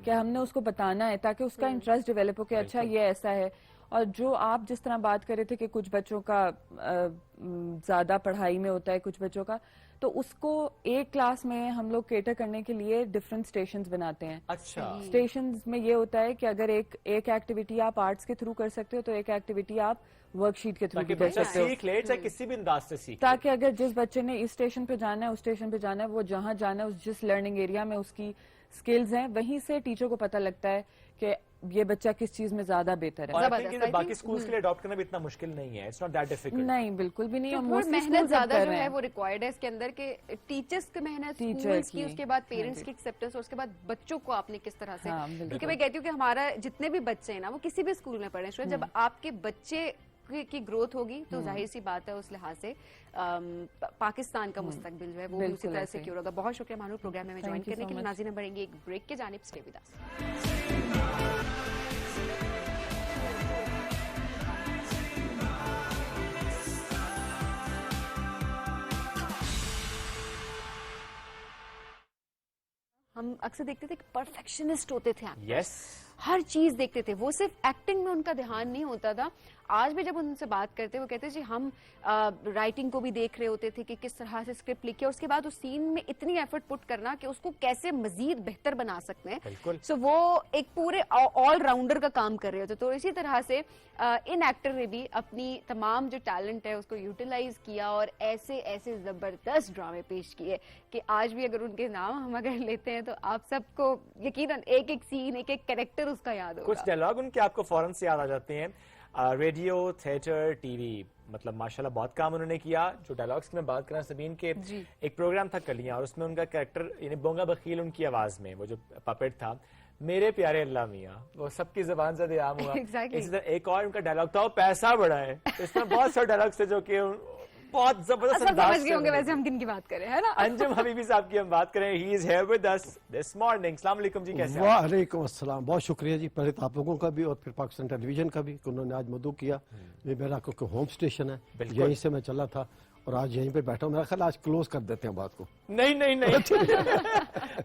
कि हमने उसको बताना है ताकि उसका इंटरेस्ट डेवलप हो कि अच्छा ये ऐसा है। और जो आप जिस तरह बात कर रहे थे कि कुछ बच्चों का ज्यादा पढ़ाई में होता है, कुछ बच्चों का, तो उसको एक क्लास में हम लोग केटर करने के लिए डिफरेंट स्टेशंस बनाते हैं। अच्छा, स्टेशंस में ये होता है कि अगर एक एक्टिविटी आप आर्ट्स के थ्रू कर सकते हो तो एक एक्टिविटी आप वर्कशीट के थ्रू कर सकते हो, सीख ले, चाहे किसी भी अंदाज से सीख, ताकि अगर जिस बच्चे ने इस स्टेशन पे जाना है, उस स्टेशन पे जाना है, वो जहाँ जाना है, उस जिस लर्निंग एरिया में उसकी स्किल्स हैं, वहीं से टीचर को पता लगता है कि ये बच्चा किस चीज में ज्यादा बेहतर है। और बाकी स्कूल्स के लिए अडॉप्ट करना भी इतना मुश्किल नहीं है, इट्स नॉट दैट डिफिकल्ट। नहीं, बिल्कुल भी नहीं। तो मेहनत ज्यादा जो है वो रिक्वायर्ड है इसके अंदर, के टीचर्स की मेहनत, स्कूल्स की, उसके बाद पेरेंट्स की एक्सेप्टेंस, और उसके बाद बच्चों को आपने किस तरह से, क्योंकि मैं कहती हूँ कि हमारा जितने भी बच्चे हैं ना, वो किसी भी स्कूल में पढ़े, जब आपके बच्चे की ग्रोथ होगी तो जाहिर सी बात है उस लिहाज से पाकिस्तान का मुस्तकबिल जो है वो भी उसी तरह सिक्योर होगा। बहुत शुक्रिया मानू प्रोग्राम में ज्वाइन करने के लिए। नाज़रीन, बढ़ेंगे एक ब्रेक के जानिब, स्टे विद अस। हम अक्सर देखते थे कि परफेक्शनिस्ट होते थे, यस, हर चीज देखते थे, वो सिर्फ एक्टिंग में उनका ध्यान नहीं होता था। आज भी जब उनसे बात करते वो कहते जी हम राइटिंग को भी देख रहे होते थे कि किस तरह से स्क्रिप्ट लिखी, और उसके बाद उस सीन में इतनी एफर्ट पुट करना कि उसको कैसे मजीद बेहतर बना सकते हैं। सो वो एक पूरे ऑल राउंडर का काम कर रहे होते। तो इसी तरह से इन एक्टर ने भी अपनी तमाम जो टैलेंट है उसको यूटिलाइज किया और ऐसे ऐसे जबरदस्त ड्रामे पेश किए कि आज भी अगर उनके नाम हम अगर लेते हैं तो आप सबको यकीनन एक एक सीन, एक एक कैरेक्टर उसका याद होगा। कुछ डायलॉग उनके आपको फौरन से याद आ जाते हैं। रेडियो, थिएटर, टीवी, मतलब माशाल्लाह बहुत काम उन्होंने किया। जो डायलॉग्स की मैं बात कर रहा हूं सबीन के, एक प्रोग्राम था कलियां, और उसमें उनका कैरेक्टर यानी बोंगा बखील उनकी आवाज में, वो जो पपेट था, میرے پیارے اللہ میاں وہ سب کی زبان سے عام ہوا. Exactly. اسی طرح ایک اور ان کا ڈائلاگ تھا وہ پیسہ بڑا ہے. اس میں بہت سارے ڈائلاگس تھے جو کہ بہت زبردست سب انداز سمجھ گئے ہوں گے ویسے ہم کن کی بات کریں ہے نا. انجم حبیبی صاحب کی ہم بات کریں. He is here with us this morning. السلام علیکم جی, کیسے ہیں؟ وعلیکم السلام. بہت شکریہ جی, پہلے تو آپ لوگوں کا بھی اور پھر پاکستان ٹیلی ویژن کا بھی کہ انہوں نے آج مدعو کیا. یہ میرا کیونکہ ہوم اسٹیشن ہے, یہیں سے میں چلا تھا اور آج یہیں پہ بیٹھا ہوں. میرا خیال آج کلوز کر دیتے ہیں بات کو. نہیں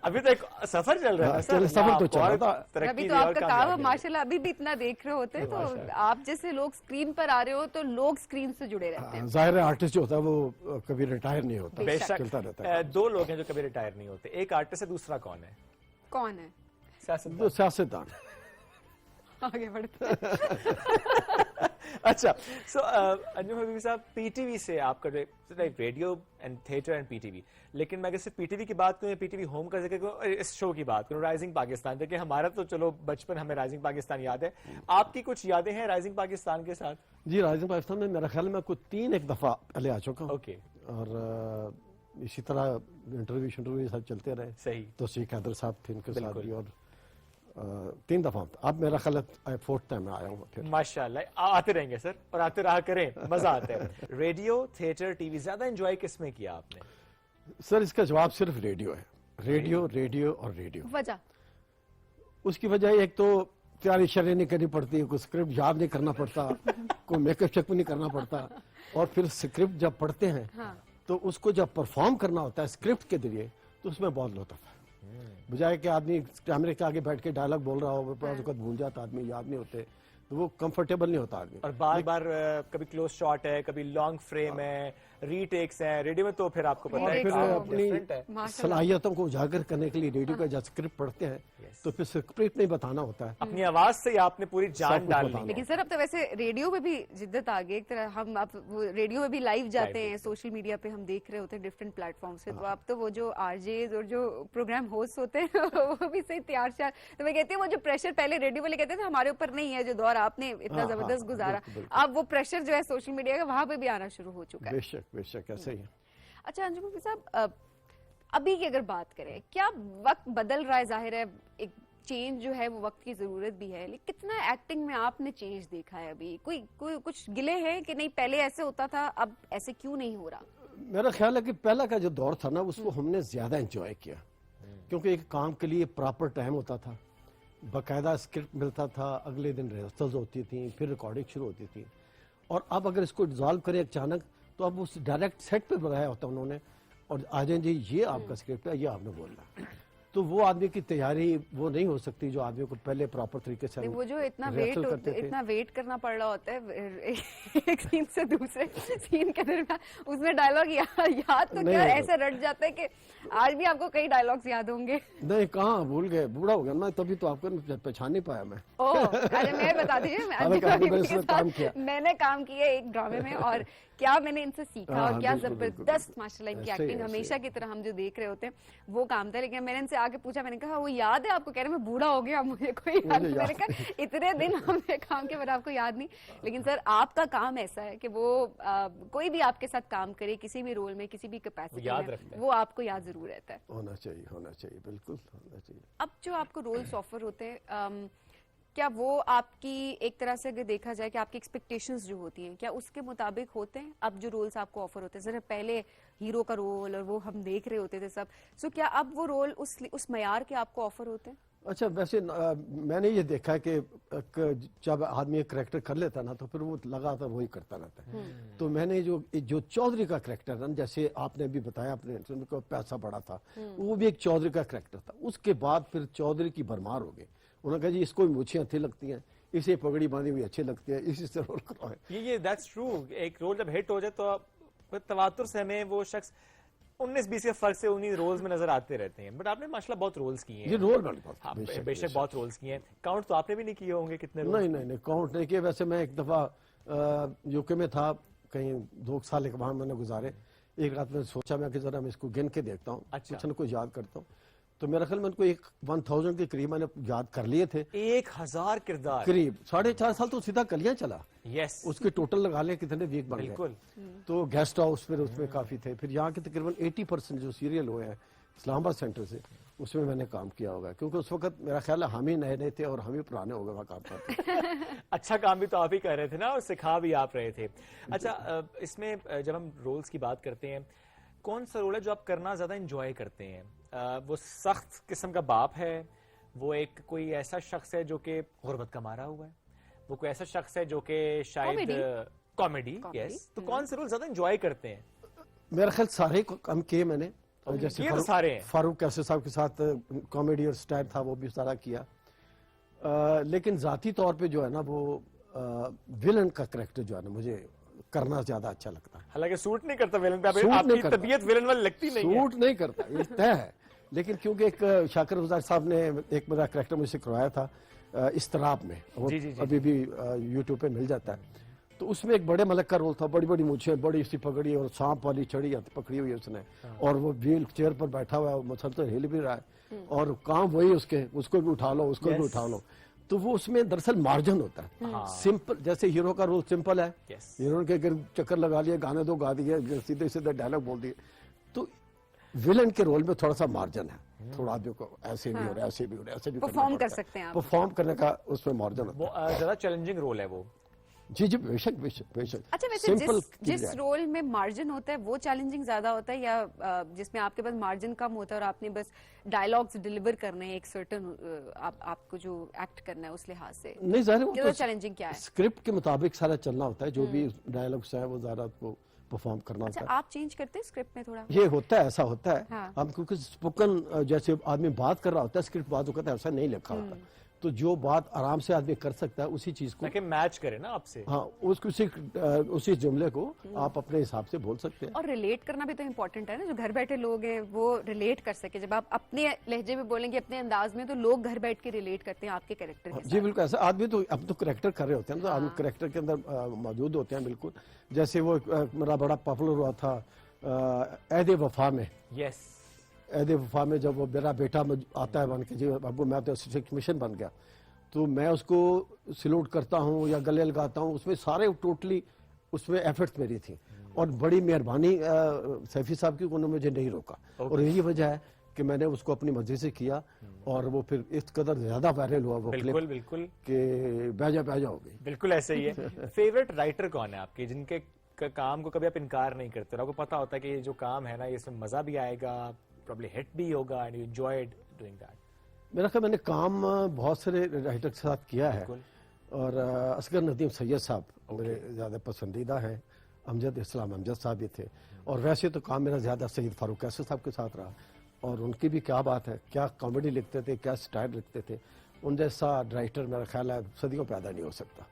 ابھی تو ایک سفر چل رہا ہے. سفر تو چل رہا تھا. ابھی تو آپ کا کام ہے ماشاءاللہ, ابھی بھی اتنا دیکھ رہے ہوتے ہیں تو آپ جیسے لوگ اسکرین پر آ رہے ہو تو لوگ اسکرین سے جڑے رہتے ہیں. ظاہر ہے آرٹسٹ جو ہوتا ہے وہ کبھی ریٹائر نہیں ہوتا, بے شک. چلتا رہتا ہے. دو لوگ ہیں جو کبھی ریٹائر نہیں ہوتے, ایک آرٹسٹ ہے, دوسرا کون ہے؟ کون ہے؟ سیاستدان. آگے بڑھتے اچھا, سو انجم حبیبی صاحب, پی ٹی وی سے آپ کا radio and theatre and P T V, لیکن میں اگر صرف پی ٹی وی کی بات کروں, پی ٹی وی ہوم کا ذکر کروں, اس شو کی بات کروں, رائزنگ پاکستان. دیکھیں ہمارا تو چلو بچپن, ہمیں رائزنگ پاکستان یاد ہے. آپ کی کچھ یادیں ہیں رائزنگ پاکستان کے ساتھ؟ جی, رائزنگ پاکستان میں میرا خیال میں کوئی 3 ایک دفعہ پہلے آ چکا ہوں. اوکے. اور اسی طرح انٹرویو سب چلتے رہے. صحیح. تو سی قادر صاحب تھے ان کے ساتھ بھی, اور 3 دفعہ. اب میرا خیال ہے 4th ٹائم میں آیا ہوں. ماشاءاللہ, آتے رہیں گے سر, اور آتے رہا کریں, مزہ آتا ہے. ریڈیو, تھیٹر, ٹی وی, زیادہ انجوائے کس میں کیا آپ نے؟ سر اس کا جواب صرف ریڈیو ہے. ریڈیو اور ریڈیو. وجہ اس کی وجہ ایک تو تیاری شرح نہیں کرنی پڑتی, کوئی اسکرپٹ یاد نہیں کرنا پڑتا, کوئی میک اپ چیک نہیں کرنا پڑتا, اور پھر اسکرپٹ جب پڑھتے ہیں تو اس کو جب پرفارم کرنا ہوتا ہے اسکرپٹ کے ذریعے تو اس میں بہت لطف ہے. بجائے کہ آدمی کیمرے کے آگے بیٹھ کے ڈائلاگ بول رہا ہو, بعض اوقات بھول جاتا آدمی, یاد نہیں ہوتے, تو وہ کمفرٹیبل نہیں ہوتا آدمی. اور بار بار کبھی کلوز شاٹ ہے, کبھی لانگ فریم ہے, ری ٹیکس ہیں. ریڈیو میں تو پھر آپ کو پتا ہے پھر اپنی صلاحیتوں کو اجاگر کرنے کے لیے ریڈیو کا جب اسکرپٹ پڑھتے ہیں تو پھر اسکرپٹ نہیں بتانا ہوتا ہے, اپنی آواز سے آپ نے پوری جان ڈال لی. لیکن سر اب تو ویسے ریڈیو میں بھی جدت آ گئی ایک طرح. ہم اب ریڈیو میں بھی لائیو جاتے ہیں, سوشل میڈیا پہ ہم دیکھ رہے ہوتے ہیں ڈفرینٹ پلیٹ فارم سے. تو اب تو وہ جو آر جےز اور جو پروگرام ہوسٹ ہوتے ہیں وہ بھی صحیح تیار شیار. تو میں کہتی ہوں وہ جو پریشر پہلے ریڈیو والے کہتے تھے ہمارے اوپر نہیں ہے, جو دور آپ نے اتنا زبردست گزارا, اب وہ پریشر جو ہے سوشل میڈیا کا وہاں پہ بھی آنا شروع ہو چکا ہے. بے شک ایسا ہی ہے. اچھا انجم حبیبی صاحب, ابھی کی اگر بات کریں, کیا وقت بدل رہا ہے؟ ظاہر ہے ایک چینج جو ہے وہ وقت کی ضرورت بھی ہے, لیکن کتنا ایکٹنگ میں آپ نے چینج دیکھا ہے ابھی؟ کوئی کچھ گلے ہیں کہ نہیں پہلے ایسے ہوتا تھا, اب ایسے کیوں نہیں ہو رہا؟ میرا خیال ہے کہ پہلا کا جو دور تھا نا اس کو ہم نے زیادہ انجوائے کیا, کیونکہ ایک کام کے لیے پراپر ٹائم ہوتا تھا, باقاعدہ اسکرپٹ ملتا تھا, اگلے دن ریہرسلز ہوتی تھیں, پھر ریکارڈنگ شروع ہوتی تھی. اور اب اگر اس کو ڈیزالو کریں اچانک تو اب اس ڈائریکٹ سیٹ پہ بنایا ہوتا انہوں نے, اور آ جائیں جی یہ آپ کا اسکرپٹ ہے, یہ آپ نے بولنا. تو وہ آدمی کی تیاری وہ نہیں ہو سکتی جو آدمی کو پہلے پراپر طریقے سے وہ جو اتنا ویٹ کرنا پڑ رہا ہوتا ہے ایک سین سے دوسرے سین کے درمیان, اس میں ڈائلاگ یاد تو کیا ایسے رٹ جاتا ہے کہ آج بھی آپ کو کئی ڈائلاگز یاد ہوں گے. نہیں کہاں بھول گئے, بوڑھا ہو گیا نا, تبھی تو آپ کو پہچان نہیں پایا میں. میں بتا دیجیے, میں نے کام کیا ایک ڈرامے میں, اور کیا میں نے ان سے سیکھا, اور کیا زبردست ماشاءاللہ ان کی ایکٹنگ ہمیشہ کی طرح ہم جو دیکھ رہے ہوتے ہیں وہ کام تھا. لیکن میں نے ان سے آگے پوچھا, میں نے کہا وہ یاد ہے آپ کو؟ کہہ رہے میں بوڑھا ہو گیا, مجھے کوئی یاد نہیں. میں نے کہا اتنے دن ہم نے کام کے بعد آپ کو یاد نہیں. لیکن سر آپ کا کام ایسا ہے کہ وہ کوئی بھی آپ کے ساتھ کام کرے کسی بھی رول میں, کسی بھی کیپیسٹی میں, وہ آپ کو یاد ضرور رہتا ہے. ہونا چاہیے, بالکل ہونا چاہیے. اب جو آپ کو رولز آفر ہوتے ہیں, کیا وہ آپ کی ایک طرح سے اگر دیکھا جائے کہ آپ کی ایکسپیکٹیشنز جو ہوتی ہیں کیا اس کے مطابق ہوتے ہیں اب جو رولز آپ کو آفر ہوتے ہیں؟ ذرا پہلے ہیرو کا رول اور وہ ہم دیکھ رہے ہوتے تھے سب, سو کیا اب وہ رول اس معیار کے آپ کو آفر ہوتے ہیں؟ اچھا ویسے میں نے یہ دیکھا ہے کہ جب آدمی ایک کریکٹر کر لیتا نا تو پھر وہ لگاتار وہی کرتا رہتا ہے. تو میں نے جو چودھری کا کریکٹر ہے, جیسے آپ نے بھی بتایا اپنے پیسہ بڑا تھا, وہ بھی ایک چودھری کا کریکٹر تھا. اس کے بعد پھر چودھری کی بھرمار ہو گئی. انہوں نے کہا جی اس کو مونچھیں اچھی لگتی ہیں, اسے پگڑی باندھی ہوئی اچھی لگتی ہے, اسی سے رول کرو. یہ دیٹس ٹرو. ایک رول جب ہٹ ہو جائے تو تواتر سے ہمیں وہ شخص 19-20 کے فرق سے انہی رولز میں نظر آتے رہتے ہیں. بٹ آپ نے ماشاءاللہ بہت رولز کیے ہیں. یہ رول بے شک بہت رولز کیے ہیں. کاؤنٹ تو آپ نے بھی نہیں کیے ہوں گے کتنے رول؟ نہیں کاؤنٹ نہیں کیے. ویسے میں ایک دفعہ یو کے میں تھا, کہیں 2 سال وہاں میں نے گزارے. ایک رات میں سوچا میں کہ ذرا میں اس کو گن کے دیکھتا ہوں, کچھ نہ کچھ یاد کرتا ہوں. تو میرا خیال میں ان کو 1000 کے قریب میں نے یاد کر لیے تھے. 1000 کردار قریب 4.5 سال تو سیدھا کلیاں چلا. یس اس کے ٹوٹل لگا لیں کتنے ویک بن گئے. تو گیسٹ ہاؤس پھر اس میں کافی تھے. پھر یہاں کے تقریباً 80% جو سیریل ہوئے ہیں اسلام آباد سینٹر سے उसमें मैंने काम किया होगा, क्योंकि उस वक्त मेरा ख्याल है हम ही नए नए थे और हम ही पुराने हो गए वहाँ काम करते। अच्छा काम भी तो आप ही कर रहे थे ना, और सिखा भी आप रहे थे। अच्छा, इसमें जब हम रोल्स की बात करते हैं, कौन सा रोल है जो आप करना ज्यादा एंजॉय करते हैं? वो सख्त किस्म का बाप है, वो एक कोई ऐसा शख्स है जो कि गुर्बत का मारा हुआ है, वो कोई ऐसा शख्स है जो कि शायद कॉमेडी, यस, तो कौन से रोल ज्यादा एंजॉय करते हैं? मेरा ख्याल सारे काम किए मैंने, और जैसे ये तो सारे हैं। फारूक कैसे साहब के साथ कॉमेडी और स्टाइल था वो भी सारा किया, लेकिन जाती तौर पे जो है ना वो विलन का करैक्टर जो है ना मुझे करना ज्यादा अच्छा लगता है। हालांकि सूट नहीं करता विलन पे, सूट आपकी नहीं करता। तबीयत विलन वाली लगती नहीं है। सूट नहीं करता, ये तय है। लेकिन क्योंकि एक शाकिर गुजार साहब ने एक मेरा करैक्टर मुझसे करवाया था इस्तराब में, वो जी, जी, जी। अभी भी यूट्यूब पे मिल जाता है, तो उसमें एक बड़े मलक का रोल था, बड़ी बड़ी मूछें, बड़ी सी पगड़ी और सांप वाली छड़ी पकड़ी हुई है उसने, और वो व्हील चेयर पर बैठा हुआ है, मुसलसल हिल भी रहा है, और काम वही उसके, उसको भी उठा लो, उसको भी उठा लो। तो वो उसमें दरअसल मार्जिन होता है। सिंपल, जैसे हीरो का रोल सिंपल है, हीरो के अगर चक्कर लगा लिए, गाने दो गा दिए, सीधे सीधे डायलॉग बोल दिए, तो विलन के रोल में थोड़ा सा मार्जिन है, थोड़ा आदमी को ऐसे भी हो रहा है, ऐसे भी हो रहा है, ऐसे भी परफॉर्म कर सकते हैं आप, परफॉर्म करने का उसमें मार्जिन होता है। वो ज्यादा चैलेंजिंग रोल है वो। जी जी, बेशक बेशक बेशक। अच्छा, वैसे जिस रोल में मार्जिन होता है वो चैलेंजिंग ज्यादा होता है, या जिसमें आपके पास मार्जिन कम होता है और आपने बस डायलॉग्स डिलीवर करने हैं एक सर्टन आपको जो एक्ट करना है उस लिहाज से? नहीं, ज़ाहिर चैलेंजिंग क्या है? स्क्रिप्ट के मुताबिक सारा चलना होता है, जो भी डायलॉग्स है वो ज्यादा आपको परफॉर्म करना अच्छा, होता है। आप चेंज करते हैं स्क्रिप्ट में थोड़ा? ये होता है, ऐसा होता है। हाँ। हम क्योंकि स्पोकन जैसे आदमी बात कर रहा होता है, स्क्रिप्ट बात होता है, ऐसा नहीं लिखा होता, तो जो बात आराम से आदमी कर सकता है उसी चीज को, ताकि मैच करे ना आपसे। हाँ, उसी जुमले को आप अपने हिसाब से बोल सकते हैं। और रिलेट करना भी तो इम्पोर्टेंट है ना, जो घर बैठे लोग हैं वो रिलेट कर सके। जब आप अपने लहजे में बोलेंगे, अपने अंदाज में, तो लोग घर बैठ के रिलेट करते हैं आपके कैरेक्टर के साथ। जी बिल्कुल, ऐसा आदमी तो अब तो करेक्टर कर रहे होते हैं, तो आदमी करेक्टर के अंदर मौजूद होते हैं। बिल्कुल, जैसे वो मेरा बड़ा पॉपुलर हुआ था ऐद वफा में। यस, ऐद वफा में जब वो मेरा बेटा आता है बन के, जी अबू मैं तो मिशन बन गया, तो मैं उसको सैल्यूट करता हूँ या गले लगाता हूँ, उसमें सारे टोटली उसमें एफर्ट्स मेरी थी, और बड़ी मेहरबानी सैफी साहब की, उन्होंने मुझे नहीं रोका, और यही वजह है कि मैंने उसको अपनी मर्जी से किया, और वो फिर इस कदर ज्यादा वायरल हुआ वो क्लिप बिल्कुल कि बैजा हो गई। बिल्कुल ऐसे ही है। फेवरेट राइटर कौन है आपके, जिनके काम को कभी आप इनकार नहीं करते, आपको पता होता है कि ये जो काम है ना, इसमें मजा भी आएगा, प्रॉब्ली हिट भी होगा, and you enjoyed doing that? मेरा ख्याल मैंने काम बहुत सारे राइटर के साथ किया है, और असगर नदीम सैयद साहब मेरे ज़्यादा पसंदीदा हैं, अमजद इस्लाम अमजद साहब भी थे, और वैसे तो काम मेरा ज़्यादा सैयद फारूक कैसे साहब के साथ रहा, और उनकी भी क्या बात है, क्या कॉमेडी लिखते थे, क्या स्टाइल लिखते थे, उन जैसा राइटर मेरा ख्याल है सदियों पैदा नहीं हो सकता।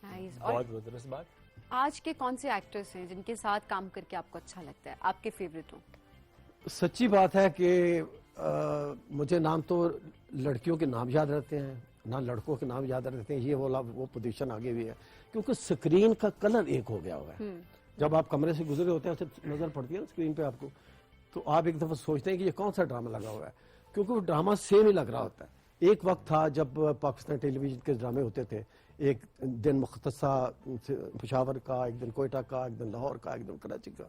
बहुत बहुत दुरुस्त बात। आज के कौन से एक्टर्स हैं जिनके साथ काम करके आपको अच्छा लगता है, आपके फेवरेट हो? सच्ची बात है कि मुझे नाम तो लड़कियों के नाम याद रहते हैं, ना लड़कों के नाम याद रहते हैं, ये वो पोजीशन आगे भी है, क्योंकि स्क्रीन का कलर एक हो गया हुआ है। जब आप कमरे से गुजरे होते हैं, नजर पड़ती है ना स्क्रीन पे आपको, तो आप एक दफा सोचते हैं कि ये कौन सा ड्रामा लगा हुआ है, क्योंकि वो ड्रामा सेम ही लग रहा होता है। एक वक्त था जब पाकिस्तान टेलीविजन के ड्रामे होते थे, एक दिन मुख्तसा पेशावर का, एक दिन कोयटा का, एक दिन लाहौर का, एक दिन कराची का,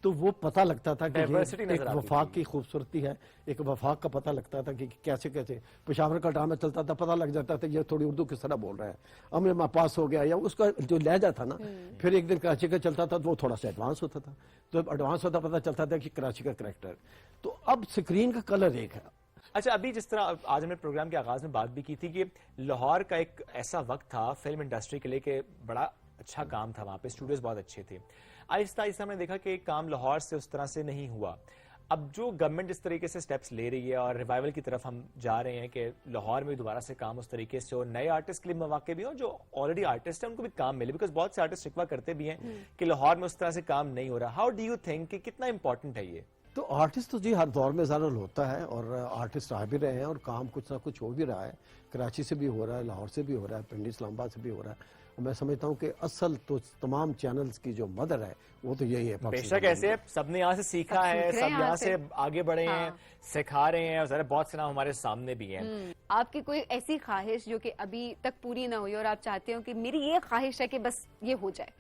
तो वो पता लगता था कि एक वफाक की खूबसूरती है, एक वफाक का पता लगता था कि कैसे कैसे पेशावर का ड्रामा चलता था, पता लग जाता था ये थोड़ी उर्दू किस तरह बोल रहा है, अमर में पास हो गया, या उसका जो लहजा था ना। फिर एक दिन कराची का चलता था तो वो थोड़ा सा एडवांस होता था, तो एडवांस होता पता चलता था कि कराची का करैक्टर। तो अब स्क्रीन का कलर एक है। अच्छा, अभी जिस तरह आज हमने प्रोग्राम के आगाज में बात भी की थी कि लाहौर का एक ऐसा वक्त था फिल्म इंडस्ट्री के लिए कि बड़ा अच्छा काम था, वहाँ पे स्टूडियोज बहुत अच्छे थे। आहिस्ता आहिस्ता हमने देखा कि काम लाहौर से उस तरह से नहीं हुआ। अब जो गवर्नमेंट जिस तरीके से स्टेप्स ले रही है और रिवाइवल की तरफ हम जा रहे हैं कि लाहौर में दोबारा से काम उस तरीके से हो, नए आर्टिस्ट के लिए मौके भी हो, जो ऑलरेडी आर्टिस्ट हैं उनको भी काम मिले, बिकॉज बहुत से आर्टिस्ट शिकवा करते भी हैं कि लाहौर में उस तरह से काम नहीं हो रहा। हाउ डू यू थिंक कि कितना इंपॉर्टेंट है ये? तो आर्टिस्ट तो जी हर दौर में ज़्यादा होता है, और आर्टिस्ट आ भी रहे हैं, और काम कुछ ना कुछ हो भी रहा है। कराची से भी हो रहा है, लाहौर से भी हो रहा है, पिंडी इस्लामाबाद से भी हो रहा है। और मैं समझता हूँ कि असल तो तमाम चैनल्स की जो मदर है वो तो यही है। बेशक ऐसे है, सबने यहाँ से सीखा है, सब यहाँ से आगे बढ़े हैं, सिखा रहे हैं, और ज़रा बहुत से नाम हमारे सामने भी हैं। आपकी कोई ऐसी ख्वाहिश जो कि अभी तक पूरी ना हुई और आप चाहते हो कि मेरी ये ख्वाहिश है कि बस ये हो जाए?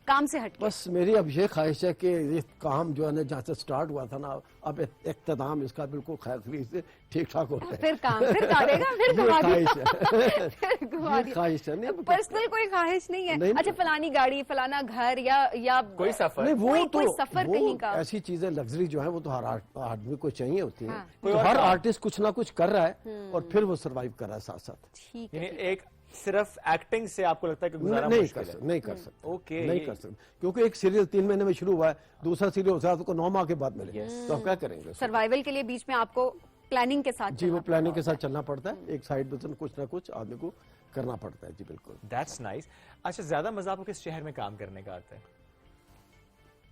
काम से हटके? बस मेरी अब ये ख्वाहिश है कि ये काम जो है ना जहाँ से स्टार्ट हुआ था ना, अब इख्तिताम इसका बिल्कुल खैर से ठीक ठाक हो रहा है। फिर काटेगा, फिर ये घुमा ख्वाहिश दिया। फिर है, घुमा ये दिया। ख्वाहिश है। नहीं पर्सनल कोई ख्वाहिश नहीं है? नहीं, अच्छा, फलानी गाड़ी, फलाना घर या कोई सफर? नहीं, वो कोई तो सफर वो कहीं का? ऐसी चीजें लग्जरी जो है वो तो हर आदमी को चाहिए होती है। हाँ। तो हर आर्टिस्ट कुछ ना कुछ कर रहा है और फिर वो सरवाइव कर रहा है साथ साथ। ठीक यानी है। एक सिर्फ एक्टिंग से आपको लगता है कि गुजारा नहीं मुश्किल है? नहीं कर सकते। ओके, नहीं कर सकते, क्योंकि एक सीरियल 3 महीने में शुरू हुआ है, दूसरा सीरियल हो सकता है 9 माह के बाद मिले, तो आप क्या करेंगे? सर्वाइवल के लिए बीच में आपको प्लानिंग के साथ जी, वो प्लानिंग के साथ चलना पड़ता है। एक साइड बिजनेस कुछ ना कुछ आदमी को करना पड़ता है। जी बिल्कुल। That's nice. अच्छा, ज्यादा मजा आपको किस शहर में काम करने का आता है?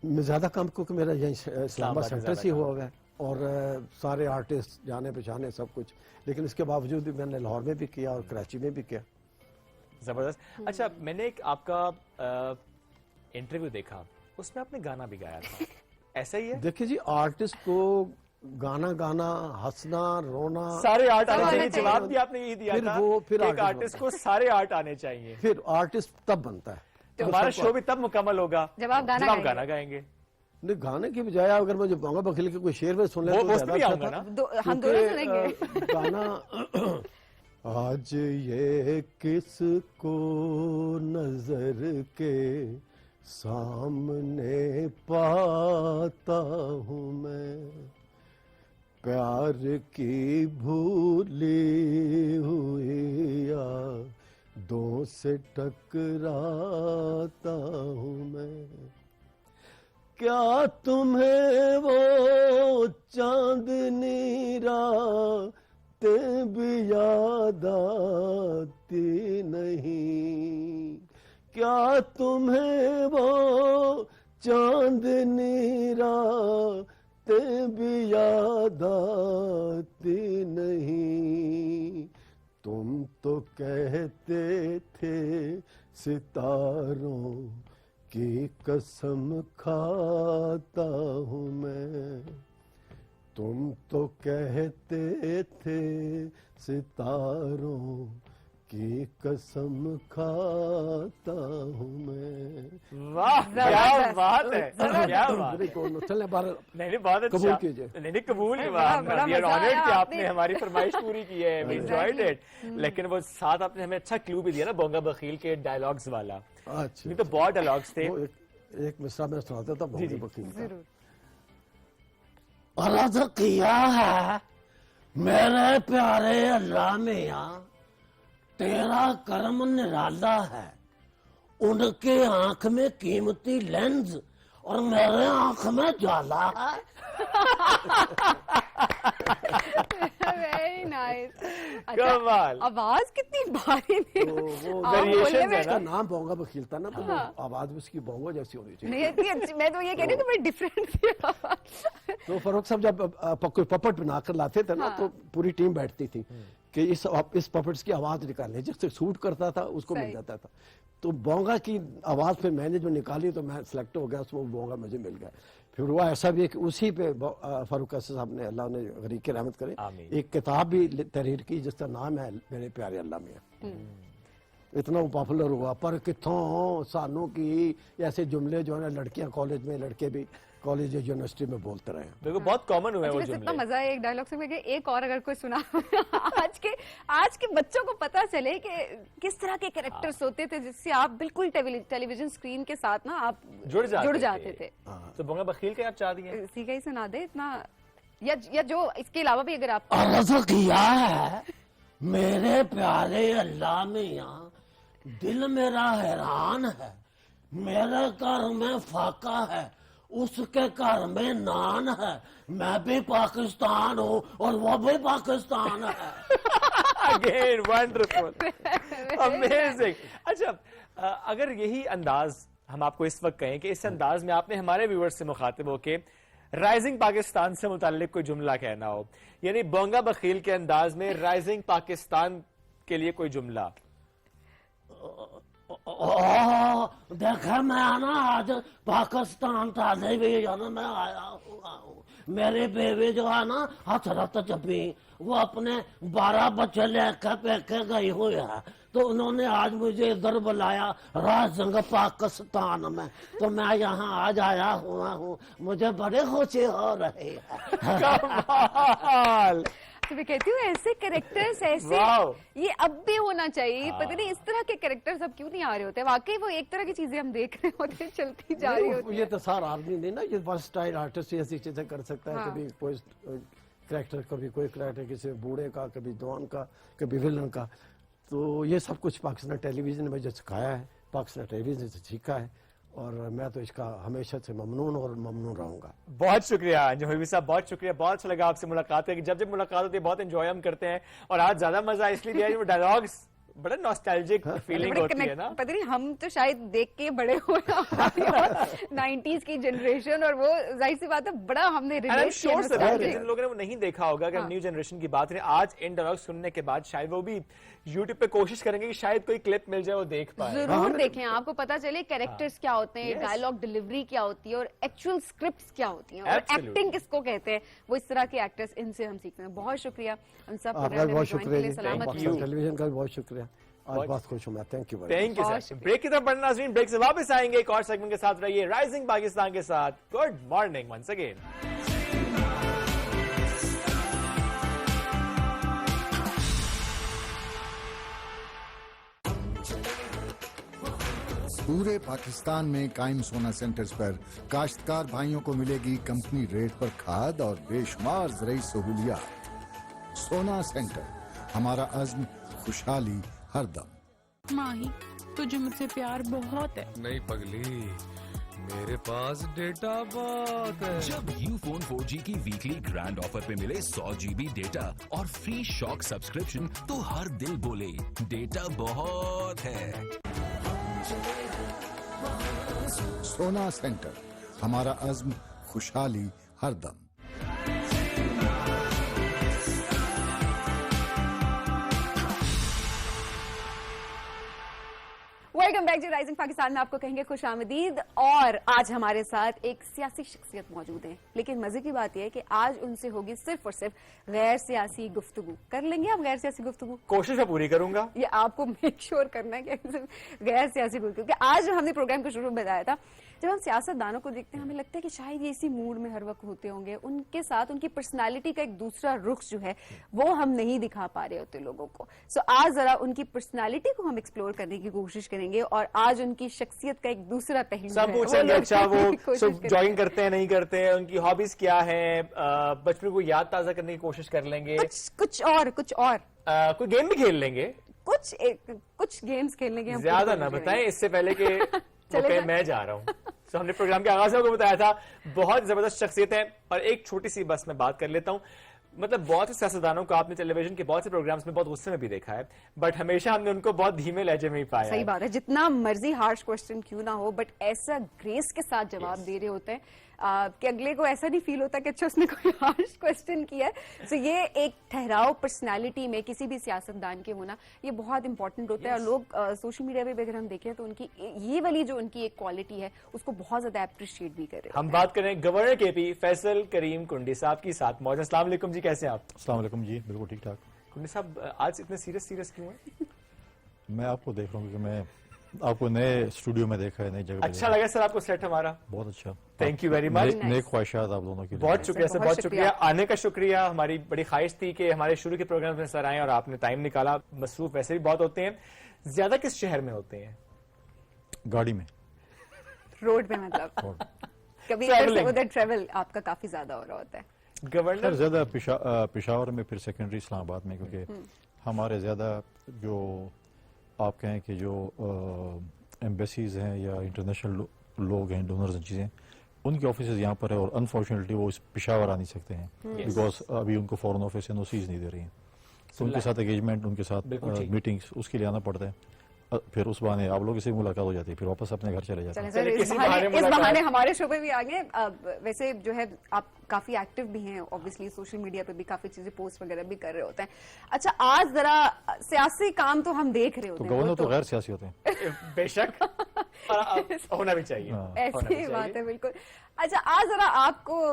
मैं ज्यादा काम, क्योंकि मेरा यही इस्लामाबाद में सेंटर ज्यादा से काम हुआ है और सारे आर्टिस्ट जाने पहचाने सब कुछ, लेकिन इसके बावजूद भी मैंने लाहौर में भी किया और कराची में भी किया। जबरदस्त। अच्छा, मैंने एक आपका इंटरव्यू देखा, उसमें आपने गाना भी गाया था, ऐसा ही है? देखिए जी, आर्टिस्ट को गाना गाना, हंसना, रोना, सारे आर्ट आने चाहिए। जवाब भी आपने यही दिया था फिर कि एक आर्टिस्ट को सारे आर्ट आने चाहिए। फिर आर्टिस्ट तब बनता है। तो हमारा शो भी तब मुकम्मल होगा जब आप गाना गाएंगे। नहीं, गाने की बजाय अगर मुझे बांगा बखील के कोई शेर में सुन ले तो वो भी ज्यादा आऊंगा अच्छा ना। था। हम दोनों सुनेंगे। गाना आज ये किसको नजर के सामने पाता हूँ मैं, प्यार की भूली हुई यादों से टकराता हूँ मैं, क्या तुम्हें वो चांदनी रातें भी याद आती नहीं, क्या तुम्हें वो चांदनी रातें भी याद आती नहीं, तुम तो कहते थे सितारों की कसम खाता हूँ मैं, तुम तो कहते थे सितारों की कसम खाता हूँ मैं। वाह, क्या बात है, क्या बात है। चलने बार नहीं, बहुत अच्छा। कबूल कीजिए। नहीं, कबूल। बड़ा मजा आया कि आपने आपने। हमारी फरमाइश पूरी की है, we enjoyed it। लेकिन वो साथ आपने हमें अच्छा क्लू भी दिया ना, बोंगा बखील के डायलॉग्स वाला। अच्छा, नहीं तो बहुत डायलॉग्स थे। वो एक मिसरा में सुनाता था बोंगा बखील का। जरूर। अर्ज़ किया है मेरे प्यारे अल्लाह मियां, तेरा कर्म निराला है, उनके आंख में कीमती लेंस और मेरे आंख में ज्वाला है। Very nice. कमाल। आवाज कितनी भारी थी। वो आप बोलने में- उसका नाम बोंगा बखील था ना, तो आवाज उसकी बोंगा जैसी होनी चाहिए। नहीं, इतनी अच्छी। मैं तो ये कह रही हूँ कि बड़ी डिफरेंट थी आवाज। तो फरूख साहब जब कोई पपट बनाकर लाते थे ना, तो पूरी टीम बैठती थी कि इस पपट्स की आवाज निकालनी, जिससे सूट करता था उसको मिल जाता था। तो बोंगा की आवाज फिर मैंने जो निकाली तो मैं सिलेक्ट हो गया, उसमें बोंगा मुझे मिल गया। फिर हुआ ऐसा भी कि उसी पे फारूक कैसर साहब ने, अल्लाह ने गरीब की रहमत करे, एक किताब भी तहरीर की जिसका नाम है मेरे प्यारे अल्लाह मियां। इतना वो पॉपुलर हुआ, पर कितों सानों की ऐसे जुमले जो है ना, लड़कियां कॉलेज में, लड़के भी कॉलेज या यूनिवर्सिटी में बोलते रहे। देखो बहुत कॉमन हुआ है वो अच्छा, इतना जुमले। मजा है एक डायलॉग से। एक और अगर कोई सुना आज के बच्चों को पता चले कि किस तरह के कैरेक्टर्स होते थे जिससे आप बिल्कुल टेलीविजन स्क्रीन के साथ ना आप जुड़ जाते थे। तो बोंगा बखील के आप चाह दिए? इसी का ही सुना दे इतना, या जो इसके अलावा भी अगर आप। अर्ज़ किया है मेरे प्यारे अल्लाह मियां, दिल मेरा हैरान है, मेरे घर में फाका है, उसके घर में नान है, मैं भी पाकिस्तान हूँ और वो भी पाकिस्तान है। Again, wonderful, amazing। अच्छा, अगर यही अंदाज हम आपको इस वक्त कहें कि इस अंदाज में आपने हमारे व्यूअर्स से मुखातिब होके राइजिंग पाकिस्तान से मुताल्लिक कोई जुमला कहना हो, यानी बोंगा बखील के अंदाज में राइजिंग पाकिस्तान के लिए कोई जुमला। देखा मैं ना आज पाकिस्तान था, नहीं भी जाना मैं आया हूँ, मेरे बेबी जो है ना हसरत जबी वो अपने 12 बच्चे लेकर पेके गई हुई है, तो उन्होंने आज मुझे इधर बुलाया राजंग पाकिस्तान में, तो मैं यहाँ आज आया हुआ हूँ, मुझे बड़ी खुशी हो रही है। कमाल। तो मैं कहती हूँ ऐसे कैरेक्टर्स ऐसे ये अब भी होना चाहिए। पता नहीं इस तरह के कैरेक्टर्स अब क्यों नहीं आ रहे होते, वाकई वो एक तरह की चीजें हम देख रहे होते हैं चलती जा रही होती ये तो सारा आदमी नहीं ना, ये वर्सटाइल आर्टिस्ट ऐसी चीजें कर सकता है। कभी कोई कैरेक्टर, कभी कोई कैरेक्टर, किसी बूढ़े का, कभी जवान का, कभी विलन का। तो ये सब कुछ पाकिस्तान टेलीविजन ने मुझे सिखाया है, पाकिस्तान टेलीविजन से सीखा है, और मैं तो इसका हमेशा से ममनून और ममनून रहूंगा। बहुत शुक्रिया अंजुम हबीबी साहब, बहुत शुक्रिया। बहुत अच्छा लगा आपसे मुलाकात करके। जब जब मुलाकात होती है बहुत एंजॉय हम करते हैं, और आज ज्यादा मजा इसलिए दिया है डायलॉग्स बड़ा नॉस्टैल्जिक फीलिंग होती है ना। पता नहीं हम तो शायद देख के बड़े हुए 90s की जनरेशन, और वो जाहिर सी बात है बड़ा हमने रिलेट किया। जिन लोगों ने वो नहीं देखा होगा, अगर न्यू जनरेशन की बात करें, आज इन डायलॉग सुनने के बाद शायद वो भी यूट्यूब पे कोशिश करेंगे कि शायद कोई क्लिप मिल जाए वो देख पाए। जरूर देखें, आपको पता चले कैरेक्टर्स क्या होते हैं, डायलॉग डिलीवरी क्या होती है, और एक्चुअल स्क्रिप्ट्स क्या होती हैं, और एक्टिंग किसको कहते हैं, वो इस तरह के एक्टर्स, इनसे हम सीखते हैं। बहुत शुक्रिया हम सब बहुत शुक्रिया, टेलीविजन का बहुत शुक्रिया, आज बहुत खुश हूँ मैं। Thank you sir. ब्रेक की तरफ बढ़ना नाज़रीन, ब्रेक से वापस आएंगे एक और सेगमेंट के साथ। रहिए राइजिंग पाकिस्तान के साथ। Good morning once again. पूरे पाकिस्तान में कायम सोना सेंटर्स पर काश्तकार भाइयों को मिलेगी कंपनी रेट पर खाद और बेशुमार ज़रूरी सहूलियात। सोना सेंटर, हमारा अज़्म, खुशहाली हर दम। माही, तुझे मुझसे प्यार बहुत है। नहीं पगली, मेरे पास डेटा बहुत है। जब यूफोन 4G की वीकली ग्रैंड ऑफर पे मिले 100 GB डेटा और फ्री शॉक सब्सक्रिप्शन, तो हर दिल बोले डेटा बहुत है। सोना सेंटर, हमारा अज़्म, खुशहाली हर दम। वेलकम बैक जी राइजिंग पाकिस्तान में आपको कहेंगे खुश आमदीद। और आज हमारे साथ एक सियासी शख्सियत मौजूद है, लेकिन मजे की बात यह है कि आज उनसे होगी सिर्फ और सिर्फ गैर सियासी गुफ्तगू। कर लेंगे आप गैर सियासी गुफ्तगू? कोशिश मैं पूरी करूंगा। ये आपको मेक श्योर करना है कि सिर्फ गैर सियासी गुफ्तगू, क्योंकि आज जब हमने प्रोग्राम को शुरू में बताया था, जब हम सियासतदानों को देखते हैं हमें लगता है कि शायद ये इसी मूड में हर वक्त होते होंगे, उनके साथ उनकी पर्सनालिटी का एक दूसरा रुख जो है वो हम नहीं दिखा पा रहे होते लोगों को। सो आज जरा उनकी पर्सनालिटी को हम एक्सप्लोर करने की कोशिश करेंगे, और आज उनकी शख्सियत का एक दूसरा पहलू सब पूछेंगे। अच्छा, वो जॉगिंग करते हैं नहीं करते हैं, उनकी हॉबीज क्या है, बचपन को याद ताजा करने की कोशिश कर लेंगे। कुछ और कोई गेम भी खेल लेंगे, कुछ गेम्स खेल लेंगे। ज्यादा ना बताएं इससे पहले कि मैं जा रहा हूँ। तो हमने प्रोग्राम के आगाज में आपको बताया था बहुत जबरदस्त शख्सियत है। और एक छोटी सी बस मैं बात कर लेता हूँ, मतलब बहुत से सियासतदानों को आपने टेलीविजन के बहुत से प्रोग्राम्स में बहुत गुस्से में भी देखा है, बट हमेशा हमने उनको बहुत धीमे लहजे में ही पाया। सही बात है, जितना मर्जी हार्श क्वेश्चन क्यों ना हो, बट ऐसा ग्रेस के साथ जवाब दे रहे होते हैं कि अगले को ऐसा नहीं फील होता कि अच्छा उसने कोई हार्श क्वेश्चन किया है। सो ये एक ठहराव पर्सनालिटी में किसी भी सियासतदान के होना ये बहुत इंपॉर्टेंट होता है। और लोग सोशल मीडिया पे अगर हम देखें तो उनकी ये वाली जो उनकी एक क्वालिटी है उसको बहुत ज्यादा अप्रिशिएट भी कर रहे हैं। हम बात करें गवर्नर केपी फैसल करीम कुंडी साहब की साथ मौजूद। अस्सलाम वालेकुम जी, कैसे हैं आप? अस्सलाम वालेकुम जी, बिल्कुल ठीक ठाक। कुंडी साहब आज इतने सीरियस क्यों हैं? मैं आपको देख रहा हूँ क्योंकि मैं आपको नए स्टूडियो में देखा है, नई जगह। अच्छा लगा सर आपको सेट हमारा? बहुत अच्छा, थैंक यू वेरी मच। नए ख्वाहिशात आप दोनों की। बहुत शुक्रिया सर, बहुत शुक्रिया। आने का शुक्रिया। हमारी बड़ी ख्वाहिश थी कि हमारे शुरू के प्रोग्राम में सर आए और आपने टाइम निकाला। मसरूफ वैसे भी बहुत होते हैं। ज्यादा किस शहर में होते हैं? गाड़ी में, रोड पे, मतलब कभी इधर से उधर ट्रेवल आपका काफी ज्यादा हो रहा होता है। गवर्नर ज्यादा पेशावर में, फिर सेकेंडरी इस्लामाबाद में, क्योंकि हमारे ज्यादा जो आप कहें कि जो एम्बेसीज हैं या इंटरनेशनल लोग हैं, डोनर्स हैं, चीज़ें, उनके ऑफिस यहाँ पर है और अनफॉर्चुनेटली वो पेशावर आ नहीं सकते हैं बिकॉज अभी उनको फॉरेन ऑफिस एनओसीज नहीं दे रही हैं। तो उनके साथ एंगेजमेंट, उनके साथ मीटिंग्स, उसके लिए आना पड़ता है। फिर उस बहाने आप लोगों से मुलाकात हो जाती है, फिर वापस अपने घर चले जाते हैं। इस बहाने हमारे शो पे भी आ गए। वैसे जो है आप काफी एक्टिव भी हैं, ऑब्वियसली सोशल मीडिया पे भी काफी चीजें पोस्ट वगैरह भी कर रहे होते हैं। अच्छा, आज जरा सियासी काम तो हम देख रहे होते हैं। तो गवर्नर तो गैर सियासी होते हैं। बेशक ہونا بھی چاہیے. ایسی بات ہے بالکل. اچھا آج ذرا آپ کو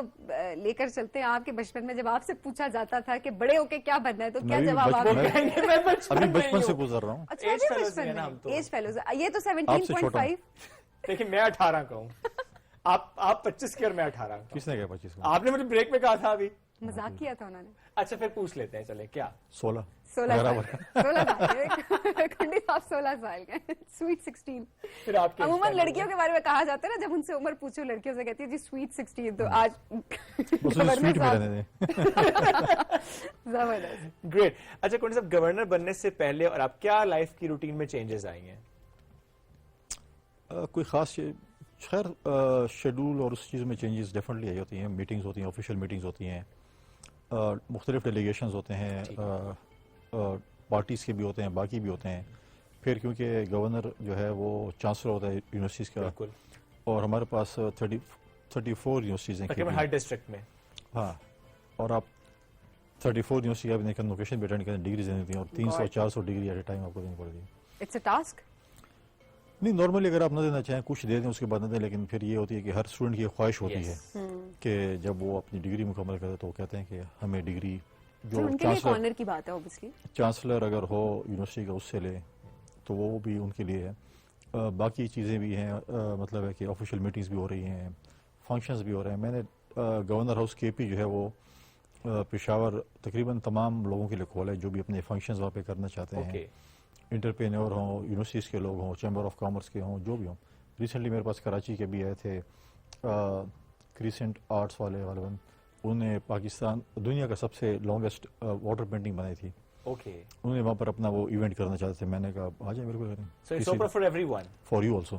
لے کر چلتے ہیں آپ کے بچپن میں جب آپ سے پوچھا جاتا تھا کہ بڑے ہو کے کیا بننا ہے تو کیا جواب آپ ابھی بچپن سے گزر رہا ہوں. ایج فیلوز یہ تو 17.5. لیکن میں 18 کا ہوں. آپ 25 کی اور میں 18. کس نے کہا 25 کا؟ آپ نے مجھے بریک میں کہا تھا ابھی. مذاق کیا تھا انہوں نے. اچھا پھر پوچھ لیتے ہیں چلے کیا 16 سال کے سویٹ 16. پھر آپ عموماً لڑکیوں کے بارے میں کہا جاتا ہے نا جب ان سے عمر پوچھو لڑکیوں سے کہتی ہے جی سویٹ 16. تو آج زبردست. گریٹ. اچھا کون صاحب گورنر بننے سے پہلے اور آپ کیا لائف کی روٹین میں چینجز آئی ہیں؟ کوئی خاص خیر شیڈول اور اس چیز میں چینجز ڈیفینیٹلی آئی ہوتی ہیں. میٹنگز ہوتی ہیں, آفیشیل میٹنگز ہوتی ہیں, مختلف ڈیلیگیشنز ہوتے ہیں, پارٹیز کے بھی ہوتے ہیں, باقی بھی ہوتے ہیں. پھر کیونکہ گورنر جو ہے وہ چانسلر ہوتا ہے یونیورسٹیز کا, اور ہمارے پاس 34 یونیورسٹیز ہیں ہر ڈسٹرکٹ میں. ہاں, اور آپ 34 یونیورسٹی کا کنوکیشن بھی اٹینڈ کریں, ڈگریز دینی ہوتی ہیں, اور 300-400 ڈگری ایٹ اے ٹائم آپ کو دینی پڑتی ہے. It's a task. نہیں نارملی اگر آپ نہ دینا چاہیں کچھ دے دیں اس کے بعد نہ دیں, لیکن پھر یہ ہوتی ہے کہ ہر اسٹوڈنٹ کی یہ خواہش ہوتی ہے کہ جب وہ اپنی ڈگری مکمل کرے تو وہ کہتے ہیں کہ ہمیں ڈگری جو آنر کی بات ہے اوبویسلی چانسلر اگر ہو یونیورسٹی کا اس سے لے تو وہ بھی ان کے لیے ہے. باقی چیزیں بھی ہیں, مطلب ہے کہ آفیشیل میٹنگز بھی ہو رہی ہیں, فنکشنز بھی ہو رہے ہیں. میں نے گورنر ہاؤس کے پی جو ہے وہ پشاور تقریباً تمام لوگوں کے لیے کھولا ہے جو بھی اپنے فنکشنز وہاں پہ کرنا چاہتے ہیں, انٹرپرینور ہوں, یونیورسٹیز کے لوگ ہوں, چیمبر آف کامرس کے ہوں, جو بھی ہوں. ریسنٹلی میرے پاس کراچی کے بھی آئے تھے کریسنٹ آرٹس والے غالباً, انہوں نے پاکستان دنیا کا سب سے لانگسٹ واٹر پینٹنگ بنائی تھی. انہوں نے وہاں پر اپنا وہ ایونٹ کرنا چاہتے تھے. میں نے کہا آ جائیں بالکل کریں. For you also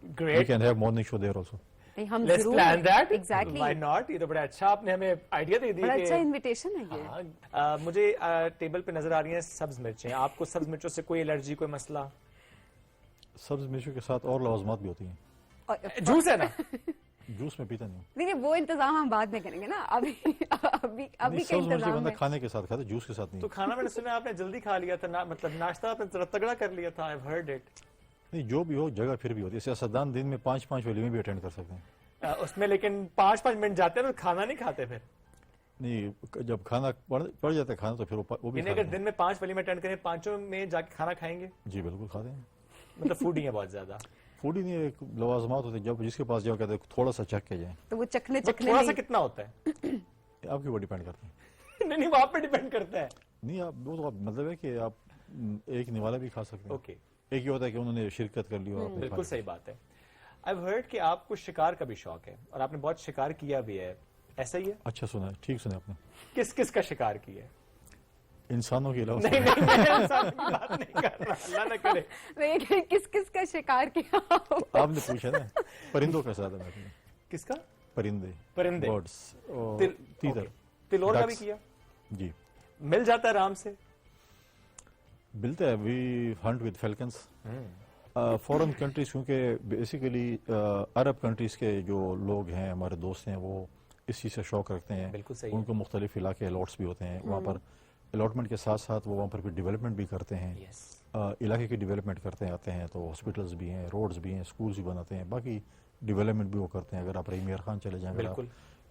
we can have morning show there also. Let's plan that. Why not? یہ تو بڑا اچھا آپ نے ہمیں آئیڈیا دے دی. بڑا اچھا انویٹیشن ہے یہ. مجھے ٹیبل پہ نظر آ رہی ہیں سبز مرچیں. آپ کو سبز مرچوں سے کوئی الرجی, کوئی مسئلہ؟ سبز مرچوں کے ساتھ اور لوازمات بھی ہوتی ہیں. جوس ہے نا, جوس میں پیتا نہیں. نہیں وہ انتظام ہم بعد میں کریں گے نا, ابھی کا انتظام بندہ کھانے کے ساتھ کھاتا, جوس کے ساتھ نہیں. تو کھانا میں نے سنا آپ نے جلدی کھا لیا تھا, مطلب ناشتہ آپ نے تگڑا کر لیا تھا. I've heard it. نہیں جو بھی ہو جگہ پھر بھی ہوتی ہے. سیاستدان دن میں 5 ولیمے بھی اٹینڈ کر سکتے ہیں. اس میں لیکن 5 منٹ جاتے ہیں تو کھانا نہیں کھاتے. پھر نہیں جب کھانا پڑ جاتا ہے کھانا تو پھر وہ بھی اگر دن میں 5 ولیمے اٹینڈ کریں 5 میں جا کے کھانا کھائیں گے؟ جی بالکل کھاتے ہیں. مطلب فوڈی ہے بہت زیادہ. فوڈی نہیں, ایک لوازمات ہوتے ہیں جب جس کے پاس جاؤ کہتے ہیں تھوڑا سا چکھ کے جائیں. تو وہ چکھنے تھوڑا سا کتنا ہوتا ہے آپ کے اوپر ڈیپینڈ کرتا ہے. نہیں وہ آپ پہ ڈیپینڈ کرتا ہے. نہیں آپ وہ تو مطلب ہے کہ آپ ایک نوالا بھی کھا سکتے ہیں. ایک یہ ہوتا ہے کہ انہوں نے شرکت کر لی. بالکل صحیح بات ہے. I've heard کہ آپ کو شکار کا بھی شوق ہے اور آپ نے بہت شکار کیا بھی ہے, ایسا ہی ہے؟ اچھا سنا ہے, ٹھیک سنا آپ نے. کس کس کا شکار کیا ہے؟ انسانوں کے علاوہ. نہیں میں انسانوں کی بات نہیں کر رہا, اللہ نہ کرے. کس کس کا شکار کیا آپ نے پوچھا نا, پرندوں کا ساتھ ہے. کس کا؟ پرندے برڈز. تیتر. تلور کا بھی کیا؟ جی. مل جاتا ہے آرام سے؟ ملتا ہے. وی ہنٹ ود فیلکنس. فورن کنٹریز کیونکہ بیسیکلی عرب کنٹریز کے جو لوگ ہیں ہمارے دوست ہیں وہ اس چیز سے شوق رکھتے ہیں. ان کو مختلف علاقے الاٹس بھی ہوتے ہیں وہاں پر. الاٹمنٹ کے ساتھ ساتھ وہ وہاں پر بھی ڈیولپمنٹ بھی کرتے ہیں, علاقے کی ڈیولپمنٹ کرتے آتے ہیں. تو ہاسپٹلز بھی ہیں, روڈز بھی ہیں, اسکولز بھی بناتے ہیں, باقی ڈیولپمنٹ بھی وہ کرتے ہیں. اگر آپ رحیم یار خان چلے جائیں, اگر آپ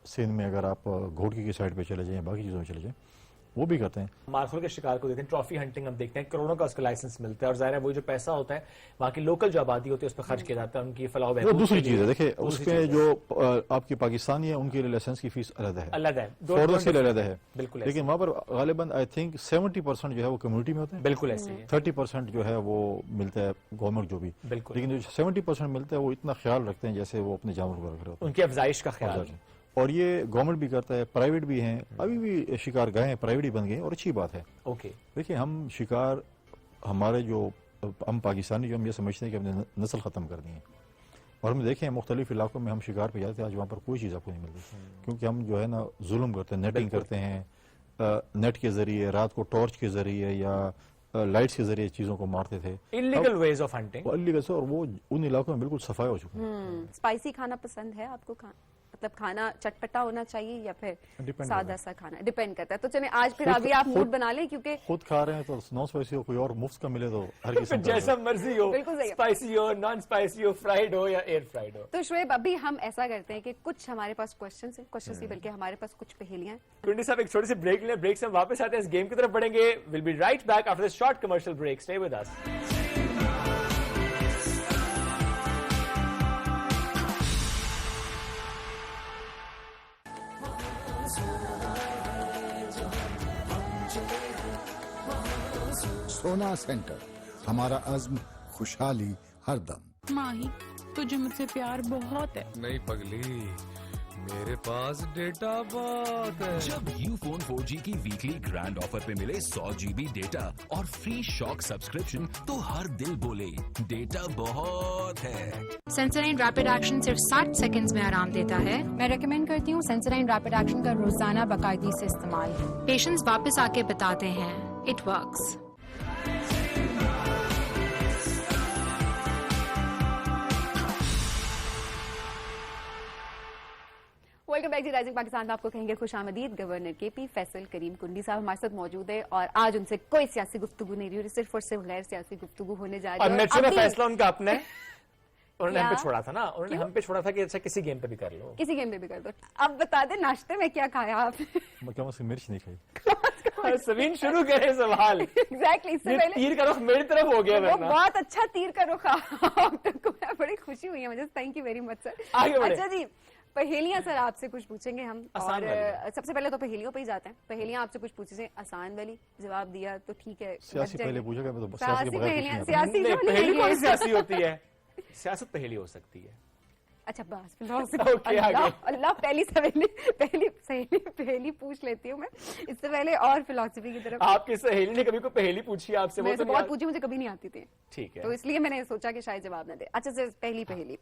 سندھ میں, اگر آپ گھوڑکی کی سائڈ پہ چلے جائیں, باقی چیزوں میں چلے جائیں, وہ بھی کرتے ہیں. مارخول کے شکار کو دیکھتے ہیں, ٹرافی ہنٹنگ ہم دیکھتے ہیں, کروڑوں کا اس کا لائسنس ملتا ہے اور ظاہر ہے وہ جو پیسہ ہوتا ہے وہاں کی لوکل جو آبادی ہوتی ہے اس پہ خرچ کیا جاتا ہے, ان کی فلاح و بہبود. وہ دوسری چیز ہے. دیکھیں اس کے جو آپ کے پاکستانی ہیں ان کے لیے لائسنس کی فیس علیحدہ ہے, فورن سے علیحدہ ہے. لیکن وہاں پر غالباً آئی تھنک 70% جو ہے وہ کمیونٹی میں ہوتا ہے. بالکل ایسے ہی. 30% جو ہے وہ ملتا ہے گورنمنٹ جو بھی. لیکن جو 70% ملتا ہے وہ اتنا خیال رکھتے ہیں جیسے وہ اپنے جانور کو رکھ رہے ہوتے ہیں, ان کی افزائش کا خیال. اور یہ گورنمنٹ بھی کرتا ہے, پرائیویٹ بھی ہیں, ابھی بھی شکار گاہیں پرائیویٹ ہی بن گئے اور اچھی بات ہے. دیکھیں ہم شکار ہمارے جو ہم پاکستانی جو ہم یہ سمجھتے ہیں کہ ہم نے نسل ختم کر دی ہے, اور ہم دیکھیں مختلف علاقوں میں ہم شکار پہ جاتے ہیں, آج وہاں پر کوئی چیز آپ کو نہیں ملتی کیونکہ ہم جو ہے نا ظلم کرتے ہیں, نیٹنگ کرتے ہیں, نیٹ کے ذریعے رات کو ٹارچ کے ذریعے یا لائٹس کے ذریعے چیزوں کو مارتے تھے. Illegal ways of hunting. Illegal, اور وہ ان علاقوں میں بالکل صفائی ہو چکا ہے. اسپائسی کھانا پسند ہے آپ کو؟ मतलब खाना चटपटा होना चाहिए या फिर Depend सादा करता सा खाना? डिपेंड करता है। तो चलिए आज फिर खुद- अभी आप मूड खुद- बना लें, क्योंकि खुद खा रहे हैं तो नॉन स्पाइसी हो, कोई और मुफ्त का मिले तो हर किसी फिर जैसा मर्जी हो, बिल्कुल सही है। स्पाइसी हो, नॉन स्पाइसी हो, फ्राइड हो या एयर फ्राइड हो। तो शुएब अभी हम ऐसा करते हैं कि कुछ हमारे पास क्वेश्चन है, क्वेश्चन नहीं बल्कि हमारे पास कुछ पहेलियां हैं। कुंडी साहब एक छोटी सी ब्रेक लें, ब्रेक से हम वापस आते हैं, इस गेम की तरफ बढ़ेंगे। Will be right back after this short commercial break, stay with us. Sona centre, हमारा अज़्म खुशहाली हरदम। माही तुझे मुझसे प्यार बहुत है। नहीं पगली, मेरे पास डेटा बहुत है। जब यूफोन 4G की वीकली ग्रैंड ऑफर पे मिले 100 GB डेटा और फ्री शॉक सब्सक्रिप्शन तो हर दिल बोले डेटा बहुत है। सेंसराइन रैपिड एक्शन सिर्फ 60 सेकंड्स में आराम देता है। मैं रेकमेंड करती हूँ सेंसराइन रैपिड एक्शन का रोजाना बाकायदगी से इस्तेमाल। पेशेंट्स वापस आके बताते हैं इट वर्क्स। वेलकम बैक जी राइजिंग पाकिस्तान में आपको कहेंगे खुश आमदीद। गवर्नर केपी फैसल करीम कुंडी साहब हमारे साथ मौजूद है और आज उनसे कोई सियासी गुफ्तगू नहीं रही, सिर्फ और सिर्फ गैर सियासी गुफ्तगू होने जा रही और है। मैच में फैसला उनका अपना है। उन्होंने हम पे क्या? छोड़ा था ना, उन्होंने हम पे छोड़ा था कि अच्छा किसी गेम पे भी कर लो, किसी गेम में भी कर दो। अब बता दे नाश्ते में क्या खाया आपने? मतलब उसकी मिर्च नहीं खाई। सवीन शुरू करे सवाल। एग्जैक्टली, इससे ये पहले तीर का रुख मेरी तरफ हो गया वो वरना। बहुत अच्छा तीर का रुख आपको, बड़ी खुशी हुई है मुझे। Thank you very much sir. आगे बढ़े। अच्छा जी, पहेलियां सर आपसे कुछ पूछेंगे हम, आसान और वाली। सबसे पहले तो पहेलियों पे ही जाते हैं। पहेलियां आपसे कुछ पूछे, आसान वाली जवाब दिया तो ठीक है, सियासी बच पहले जाएंगे। पूछा मैं तो सियासी सियासी के बगैर कुछ पहेलियां, नहीं आता। सियासी नहीं, जो नहीं पहेली है कौन ये। सी सियासी होती है? सियासत पहेली हो सकती है। अच्छा बस फिलॉसफी। Okay, आगे। अल्लाह पहली पहेली पूछ लेती हूँ मैं, इससे पहले और फिलॉसफी की तरफ। आपकी सहेली ने कभी कोई पहेली पूछी आपसे? वो मैंने तो बहुत नहीं पूछी, मुझे कभी नहीं आती थी, ठीक है। तो इसलिए मैंने सोचा कि शायद जवाब न दे। अच्छा सर, पहली पहेली,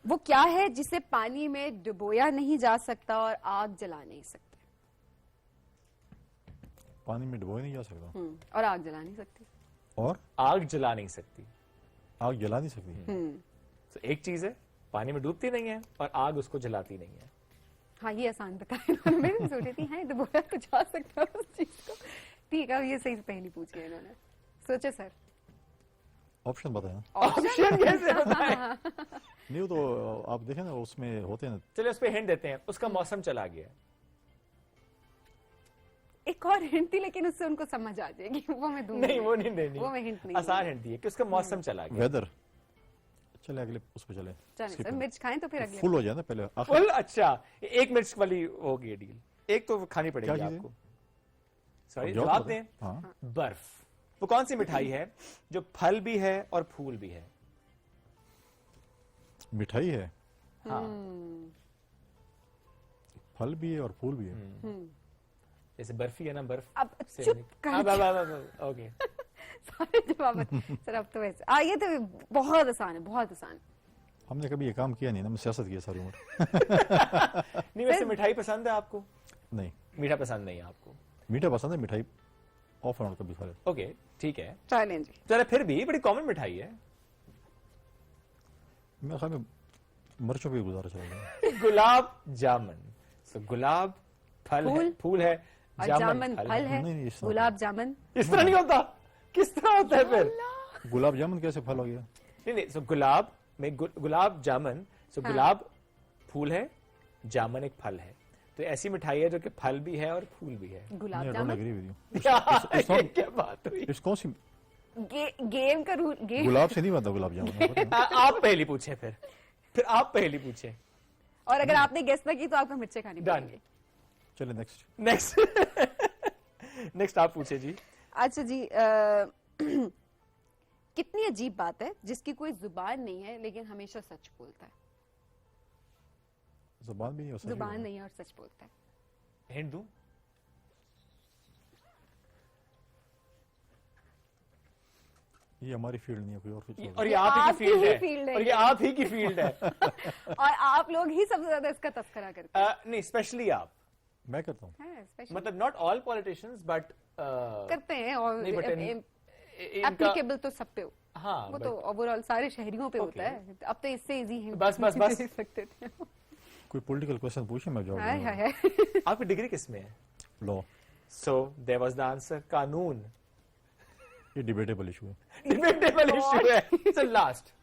वो क्या है जिसे पानी में डुबोया नहीं जा सकता और आग जला नहीं सकते? पानी में डुबोया नहीं जा सकता और आग जला नहीं सकती। और आग जला नहीं सकती, आग जला नहीं सकती। तो एक चीज है, पानी में डूबती नहीं है और आग उसको जलाती नहीं है। हाँ ये आसान बताया। मैंने सोची थी है डुबोया तो जा सकता है उस चीज को। ठीक है, ये सही पहेली पूछी है इन्होंने। सोचे सर। ऑप्शन बताए। ऑप्शन कैसे बताएं? नहीं, वो तो आप देखें ना उसमें होते हैं ना। चलिए उस पे हिंट देते हैं, उसका मौसम चला गया। एक और हिंट थी लेकिन उससे उनको समझ आ जाएगी, वो मैं दूंगी। नहीं वो नहीं देनी, वो मैं हिंट नहीं आसान हिंट दी है कि उसका मौसम चला गया। वेदर। चले अगले उस पर चले। चलिए सर, मिर्च खाएं तो फिर अगले फुल हो जाए ना पहले। फुल, अच्छा एक मिर्च वाली होगी डील, एक तो खानी पड़ेगी क्या चीज़ है? आपको। सॉरी अब जवाब तो दें। हाँ। बर्फ। वो कौन सी मिठाई है जो फल भी है और फूल भी है? मिठाई है, हाँ। फल भी है और फूल भी है। जैसे बर्फी है ना, बर्फ अब से चुप बनी- कर। अब ओके। सारे जवाब सर अब तो वैसे ये तो बहुत आसान है, बहुत आसान। हमने कभी ये काम किया नहीं ना, मैं सियासत किया सारी उम्र। नहीं वैसे मिठाई पसंद है आपको? नहीं, मीठा पसंद नहीं है आपको? मीठा पसंद है, मिठाई ऑफ एंड ऑन कभी खा लेते। ओके ठीक है, चलें जी। चलो फिर भी बड़ी कॉमन मिठाई है। मेरे ख्याल में मर्चों पे गुजारा चलेगा। गुलाब जामुन। So, गुलाब फल है, फूल है, और जामुन जामुन फल है। नहीं, इस तरह गुलाब जामुन इस तरह नहीं होता, किस तरह होता है फिर? गुलाब जामुन कैसे फल हो गया? नहीं सो गुलाब में गुलाब जामुन, सो गुलाब फूल है, जामुन एक फल है, तो ऐसी मिठाई है जो कि फल भी है और फूल भी है। गुलाब जामुन क्या बात हुई? इस कौन सी गेम का रूल, गेम गुलाब से नहीं बनता गुलाब जामुन। आप पहली पूछे, फिर आप पहली पूछे, और अगर आपने गेस ना की तो आपको मिर्चें खानी पड़ेंगी। चले नेक्स्ट आप पूछे जी। अच्छा जी, कितनी अजीब बात है जिसकी कोई जुबान नहीं है लेकिन हमेशा सच बोलता है? जुबान भी नहीं हो सकती। जुबान नहीं है और सच बोलता है। हिंट दूं? ये हमारी फील्ड नहीं है, कोई और कुछ। और ये आप ही की फील्ड है, और ये आप ही की फील्ड है। और आप लोग ही सबसे ज्यादा इसका तस्करा करते हैं। नहीं, स्पेशली आप। मैं करता हूँ, मतलब नॉट ऑल पॉलिटिशियंस बट करते हैं, और एप्लीकेबल तो सब पे हो। हाँ, वो तो ओवरऑल सारे शहरियों पे होता है। अब तो इससे इजी है, बस दे सकते थे। कोई पॉलिटिकल क्वेश्चन पूछे मैं जवाब हाय दूंगा। हाय हाय। आपकी डिग्री किस में है? Law. So there was the answer कानून। ये डिबेटेबल इशू है। डिबेटेबल इशू है। सो लास्ट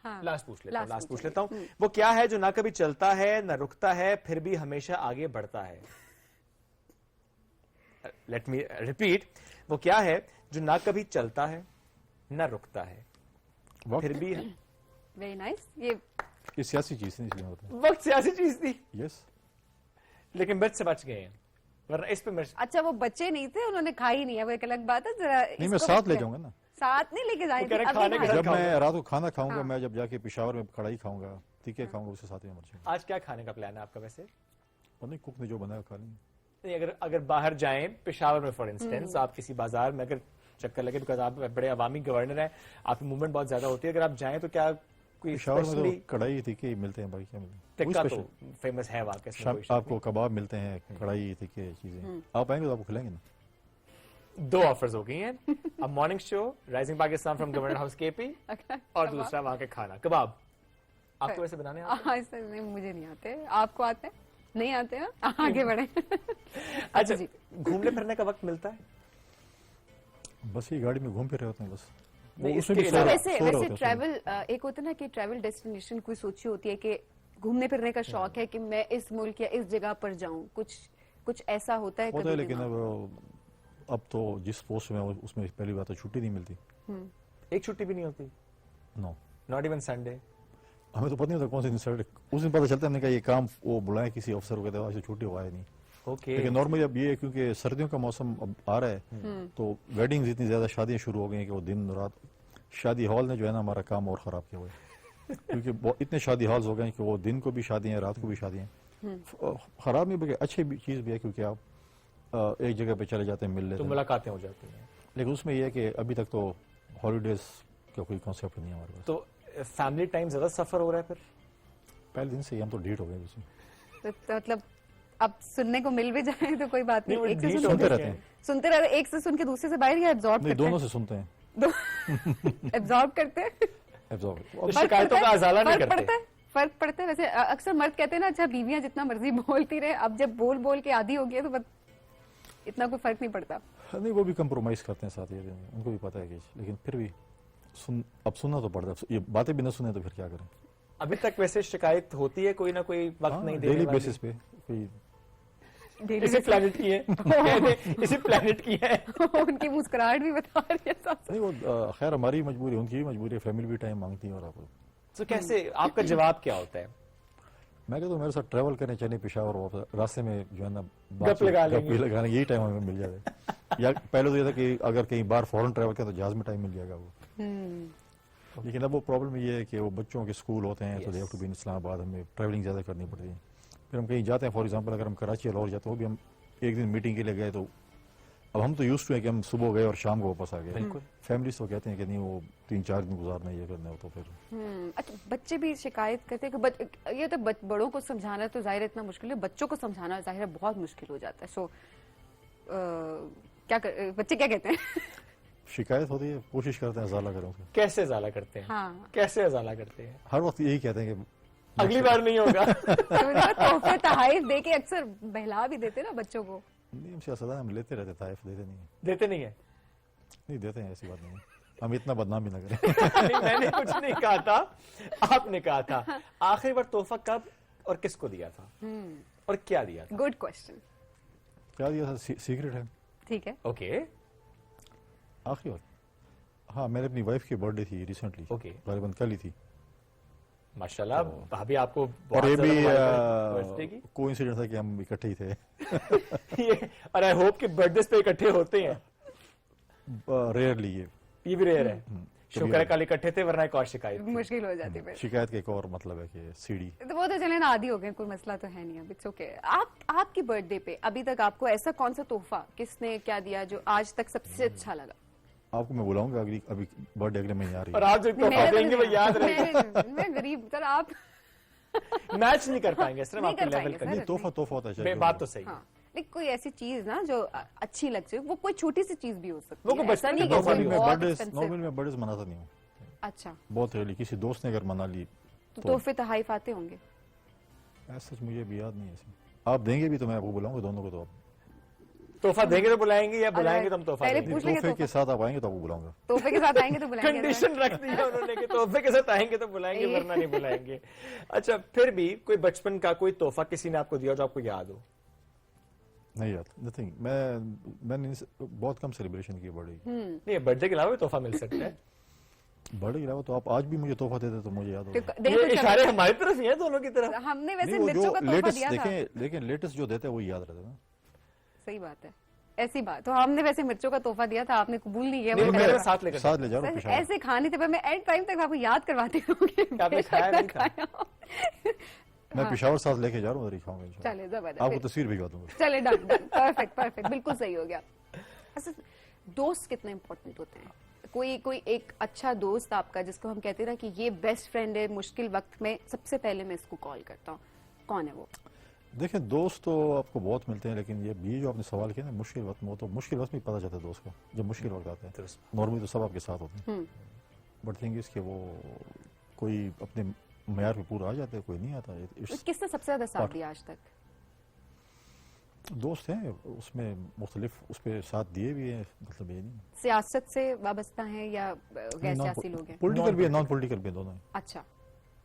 हाँ। लास्ट पूछ लेता हूँ, Last लास्ट पूछ पूछिए। लेता हूँ। वो क्या है जो ना कभी चलता है ना रुकता है फिर भी हमेशा आगे बढ़ता है? लेट मी रिपीट, वो क्या है जो ना कभी चलता है ना रुकता है फिर भी वेरी नाइस। ये सियासी चीज नहीं इसलिए होता है। वक्त सियासी चीज थी, यस, लेकिन बच से बच गए हैं, वरना इस पे अच्छा वो बच्चे नहीं थे, उन्होंने खाई नहीं है, वो एक अलग बात है। जरा नहीं मैं साथ ले जाऊंगा ना। साथ नहीं लेके जाएंगे। जब मैं रात को खाना खाऊंगा, हाँ। मैं जब जाके पेशावर में कढ़ाई खाऊंगा, तीखे खाऊंगा, उसके साथ ही मर जाऊंगा। आज क्या खाने का प्लान है आपका वैसे? और नहीं, कुक ने जो बनाया खा लेंगे। नहीं, अगर बाहर जाएं पेशावर में फॉर इंस्टेंस, आप किसी बाजार में अगर चक्कर लगे, बिकॉज आप बड़े अवामी गवर्नर हैं, आपकी मूवमेंट बहुत ज्यादा होती है, अगर आप जाएं तो क्या कोई पेशावर में तो कढ़ाई तीखे मिलते हैं, बाकी क्या मिलते हैं? टिक्का तो फेमस है वहाँ के। आपको कबाब मिलते हैं, कढ़ाई तीखे चीजें। आप आएंगे तो आपको खिलाएंगे ना। 2 ऑफर्स हो गई हैं, अब morning show rising Pakistan from governor house KP, और दूसरा वहाँ के खाना कबाब। आपको वैसे बनाने आते हैं? नहीं, मुझे नहीं आते। आपको आते हैं? नहीं आते हैं? आगे बढ़े। अच्छा जी, घूमने फिरने का वक्त मिलता है? बस ये गाड़ी में घूम फिर रहे होते हैं बस। वैसे ट्रैवल एक होता है ना कि ट्रैवल डेस्टिनेशन कोई सोची होती है कि घूमने फिरने का शौक है कि मैं इस मुल्क या इस जगह पर जाऊं, कुछ ऐसा होता है कभी? लेकिन अब तो जिस पोस्ट में उसमें पहली बात तो छुट्टी नहीं मिलती। एक छुट्टी भी नहीं होती? No, not even Sunday. हमें तो पता नहीं होता कौन से दिन सैटरडे, उस दिन पता चलता है हमने कहा ये काम वो बुलाए किसी अफसर को, कहते आज छुट्टी हुआ है नहीं। ओके। लेकिन नॉर्मली अब ये है क्योंकि सर्दियों का मौसम अब आ रहा है, तो वेडिंग्स इतनी ज्यादा शादियां शुरू हो गई हैं कि वो दिन रात शादी हॉल ने जो है ना हमारा काम और खराब किया हुआ है। क्योंकि इतने शादी हॉल्स हो गए कि वो दिन को भी शादियां, रात को भी शादियां। खराब नहीं बल्कि अच्छी चीज भी है, क्योंकि आप एक जगह पे चले जाते हैं, मिल लेते तो हैं, मुलाकातें हो जाती हैं। लेकिन उसमें यह है कि अभी तक तो हॉलीडेज का कोई कॉन्सेप्ट नहीं है हमारे पास। तो फैमिली टाइम ज्यादा सफर हो रहा है फिर? पहले दिन से ही हम तो ढीठ हो गए उसमें। तो मतलब अब सुनने को मिल भी जाए तो कोई बात नहीं, एक से सुनते रहते हैं, सुनते रहते, एक से सुन के दूसरे से बाहर या एब्जॉर्ब नहीं, दोनों से सुनते हैं। एब्जॉर्ब करते हैं। एब्जॉर्ब। शिकायतों का अजाला नहीं करते। फर्क पड़ता है वैसे। अक्सर मर्द कहते हैं ना, अच्छा बीवियां जितना मर्जी बोलती रहे, अब जब बोल बोल के आदी हो गई है तो इतना कोई फर्क नहीं पड़ता। नहीं, वो भी कंप्रोमाइज करते हैं साथ, ये उनको भी पता है कि, लेकिन फिर भी अब सुनना तो पड़ता है। ये बातें भी ना सुने तो फिर क्या करें? अभी तक वैसे शिकायत होती है कोई ना कोई वक्त नहीं देने डेली वाली? बेसिस पे कोई इसी प्लैनेट की है। इसी प्लैनेट की है। उनकी मुस्कुराहट भी बता रही है। नहीं, वो खैर हमारी मजबूरी, उनकी भी मजबूरी है, फैमिली भी टाइम मांगती है। और आप तो कैसे, आपका जवाब क्या होता है? मैं कहता हूँ मेरे साथ ट्रैवल करने चले पेशावर, वापस रास्ते में जो है ना गप लगा लेंगे, यही टाइम हमें मिल जाता है। या पहले तो ये था कि अगर कहीं बार फॉरेन ट्रैवल किया तो जहाज में टाइम मिल जाएगा वो। लेकिन अब वो प्रॉब्लम ये है कि वो बच्चों के स्कूल होते हैं, तो they have to be in Islamabad, हमें ट्रैवलिंग ज्यादा करनी पड़ती है। फिर हम कहीं जाते हैं, फॉर एग्जाम्पल अगर हम कराची या लाहौर जाते हैं, वो भी हम एक दिन मीटिंग के लिए गए, तो अब हम तो यूज्ड टू है कि हम सुबह गए और शाम को वापस आ गए। फैमिलीज तो कहते हैं कि नहीं वो 3-4 दिन गुजारना, ये करना हो तो फिर। अच्छा, बच्चे भी शिकायत करते हैं कि ये तो बड़ों को समझाना तो जाहिर इतना मुश्किल है, बच्चों को समझाना जाहिर बहुत मुश्किल हो जाता है। सो बच्चे क्या कहते हैं? शिकायत होती है, कोशिश करते हैं अजाला करें उसको। कैसे अजाला करते हैं? हाँ। कैसे अजाला करते हैं? हर वक्त यही कहते हैं कि अगली बार नहीं होगा। तोहफे तहाइफ दे के अक्सर बहला भी देते ना बच्चों को। नहीं, हमसे सदा हम लेते रहते, ताइफ देते नहीं है। देते नहीं है? नहीं देते हैं, ऐसी बात नहीं है। हम इतना बदनाम भी ना करें। नहीं, मैंने कुछ नहीं कहा था, आपने कहा था। आखिरी बार तोहफा कब और किसको दिया था और क्या दिया था? Good question. क्या दिया था? सीक्रेट है। ठीक है, ओके। आखिरी बार, हाँ, मैंने अपनी वाइफ की बर्थडे थी रिसेंटली, ओके, गालिबन कल ही थी माशाल्लाह। भाभी आपको और ये भी बर्थडे की कोइंसिडेंस था कि हम इकट्ठे ही थे। और आई होप कि बर्थडे पे इकट्ठे होते हैं। रेयरली ये भी रेयर है। शुक्र है कल इकट्ठे थे, वरना एक और शिकायत मुश्किल हो जाती है। शिकायत का एक और मतलब है कि सीडी, तो वो तो चले ना, आदी हो गए, कोई मसला तो है नहीं अब, इट्स ओके। आपकी बर्थडे पे अभी तक आपको ऐसा कौन सा तोहफा किसने क्या दिया जो आज तक सबसे अच्छा लगा? आपको मैं बुलाऊंगा अभी बर्थडे अगले महीने आ रही है, और आप जो तोहफा देंगे वो याद रहेगा। मैं गरीब सर, आप मैच नहीं कर पाएंगे सिर्फ आपके लेवल का। नहीं, तोहफा होता है, बात तो सही है। लेकिन कोई ऐसी चीज ना जो अच्छी लग जाए, वो कोई छोटी सी चीज भी हो सकती है। वो नहीं नॉर्मली मैं बर्थडे मनाता नहीं हूँ। अच्छा, बहुत रेयरली किसी दोस्त ने अगर मना ली तो तोहफे तहाइफ आते होंगे? ऐसा मुझे भी याद नहीं है इसमें। आप देंगे भी तो मैं आपको बुलाऊंगा दोनों को, तो आप तोहफा देंगे तो बुलाएंगे या बुलाएंगे तो हम तोहफा पहले देंगे? पूछ लेंगे तोहफे के साथ आप आएंगे तो आपको बुलाऊंगा। तोहफे के साथ आएंगे तो बुलाएंगे। कंडीशन रख दी है उन्होंने कि तोहफे के साथ आएंगे तो बुलाएंगे वरना नहीं बुलाएंगे। अच्छा, फिर भी कोई बचपन का कोई तोहफा किसी ने आपको दिया जो आपको याद हो? नहीं यार, नथिंग। मैंने बहुत कम सेलिब्रेशन की बर्थडे। नहीं, बर्थडे के अलावा भी तोहफा मिल सकता है। बर्थडे के अलावा तो आप आज भी मुझे तोहफा देते तो मुझे याद होगा। ये इशारे हमारी तरफ ही हैं, दोनों की तरफ। हमने वैसे नहीं, वो मिर्चों का जो तोहफा लेटेस्ट दिया था। देखें, लेकिन लेटेस्ट जो देते हैं वही याद रहता है ना। सही बात है, ऐसी बात। तो हमने वैसे मिर्चों का तोहफा दिया था, आपने कबूल नहीं किया। नहीं, वो मेरे साथ ले ले जा रहा हूँ पेशावर। ऐसे खाने थे, पर मैं एंड टाइम तक आपको याद करवाती रहूंगी। आपने खाया नहीं था? मैं पेशावर साथ लेके जा रहा हूँ, उधर ही खाऊंगा इंशाल्लाह। चले जबरदस्त। आपको तस्वीर भिजवा दूंगा। चले डन डन, परफेक्ट परफेक्ट, बिल्कुल सही हो गया। अच्छा, दोस्त कितने इंपॉर्टेंट होते हैं? कोई एक अच्छा दोस्त आपका जिसको हम कहते हैं ना कि ये बेस्ट फ्रेंड है, मुश्किल वक्त में सबसे पहले मैं इसको कॉल करता हूँ, कौन है वो? देखें, दोस्त तो आपको बहुत मिलते हैं, लेकिन ये जो आपने सवाल किया ना मुश्किल वक्त में, वो तो मुश्किल वक्त में ही पता चलता है दोस्त का, जब मुश्किल वक्त आता है। नॉर्मली तो सब आपके साथ होते हैं, बट थिंग इज कि वो कोई अपने मैयार पे पूरा आ जाता है, कोई नहीं आता। किसने सबसे ज्यादा साथ दिया आज तक? दोस्त हैं उसमें मुख्तलिफ, उस पर साथ दिए भी हैं, मतलब ये नहीं। सियासत से वाबस्ता हैं या गैर सियासी लोग हैं? पॉलिटिकल भी है, नॉन पॉलिटिकल भी है, दोनों हैं। अच्छा,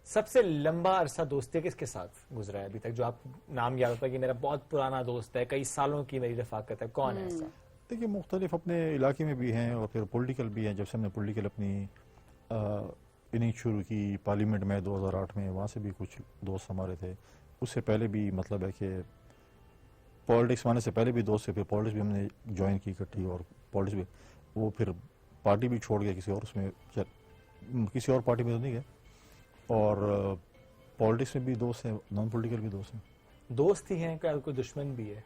सबसे लंबा अरसा दोस्ती किसके साथ गुजरा है अभी तक, जो आप नाम याद होता है कि मेरा बहुत पुराना दोस्त है, कई सालों की मेरी रफाकत है, कौन है ऐसा? देखिए, मुख्तलिफ अपने इलाके में भी हैं और फिर पॉलिटिकल भी हैं। जब से हमने पॉलिटिकल अपनी इनिंग शुरू की पार्लियामेंट में 2008 में, वहाँ से भी कुछ दोस्त हमारे थे। उससे पहले भी मतलब है कि पॉलिटिक्स आने से पहले भी दोस्त थे, फिर पॉलिटिक्स भी हमने ज्वाइन की इकट्ठी, और पॉलिटिक्स भी वो फिर पार्टी भी छोड़ गया किसी और, उसमें किसी और पार्टी में तो नहीं गए। और पॉलिटिक्स में भी दोस्त हैं, नॉन पॉलिटिकल भी दोस्त हैं। दोस्त ही हैं, क्या कोई दुश्मन भी है?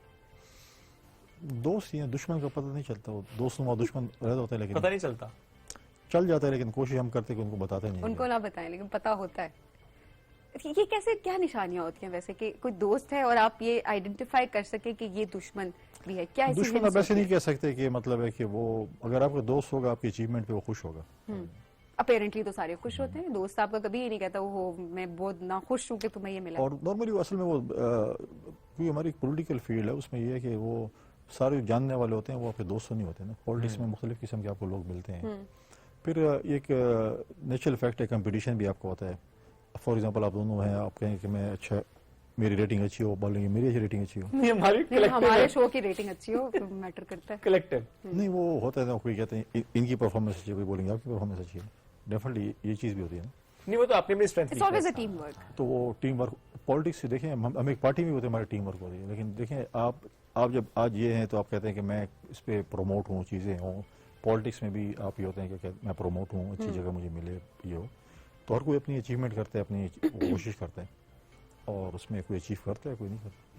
दोस्त ही हैं, दुश्मन का पता नहीं चलता, वो दोस्तों में दुश्मन रहता होता है, लेकिन पता नहीं चलता, चल जाता है, लेकिन कोशिश हम करते हैं कि उनको बताते नहीं, उनको ना बताएं, लेकिन पता होता है। ये कैसे, क्या निशानियां होती हैं वैसे कि कोई दोस्त है और आप ये आइडेंटिफाई कर सके कि ये दुश्मन भी है? क्या दुश्मन आप ऐसे नहीं कह सकते कि मतलब है कि वो अगर आपका दोस्त होगा आपकी अचीवमेंट पे वो खुश होगा। अपेरेंटली तो सारे खुश होते हैं, दोस्त आपका कभी ये नहीं कहता वो मैं बहुत ना खुश हूँ कि तुम्हें ये मिला। और नॉर्मली असल में वो क्योंकि हमारी पॉलिटिकल फील्ड है, उसमें ये है कि वो सारे जानने वाले होते हैं, वो आपके दोस्त तो नहीं होते ना। पॉलिटिक्स में मुख्तलिफ किस्म के आपको लोग मिलते हैं। फिर एक नेचुरल फैक्ट है, कंपटीशन भी आपको होता है। फॉर एग्जांपल आप दोनों हैं, आप कहेंगे कि मैं अच्छा, मेरी रेटिंग अच्छी हो, बोलेंगे मेरी रेटिंग अच्छी हो। हमारे शो की रेटिंग अच्छी हो तो मैटर करता है। कलेक्टिव नहीं, वो होता है ना, कोई कहते हैं इनकी परफॉर्मेंस अच्छी है, कोई बोलेंगे आपकी परफॉर्मेंस अच्छी है। डेफिनेटली ये चीज़ भी होती है ना। नहीं, वो तो अपनी अपनी strength, it's always a team work. तो वो टीम वर्क पॉलिटिक्स से देखें, हम एक पार्टी में होते हैं, हमारी टीम वर्क होती है। लेकिन देखें, आप जब आज ये हैं तो आप कहते हैं कि मैं इस पर प्रोमोट हूँ, चीज़ें हों। पॉलिटिक्स में भी आप ये होते हैं कि मैं प्रोमोट हूँ, अच्छी जगह मुझे मिले, ये हो। तो हर कोई अपनी अचीवमेंट करता है, अपनी कोशिश करता है, और उसमें कोई अचीव करता है, कोई नहीं करता।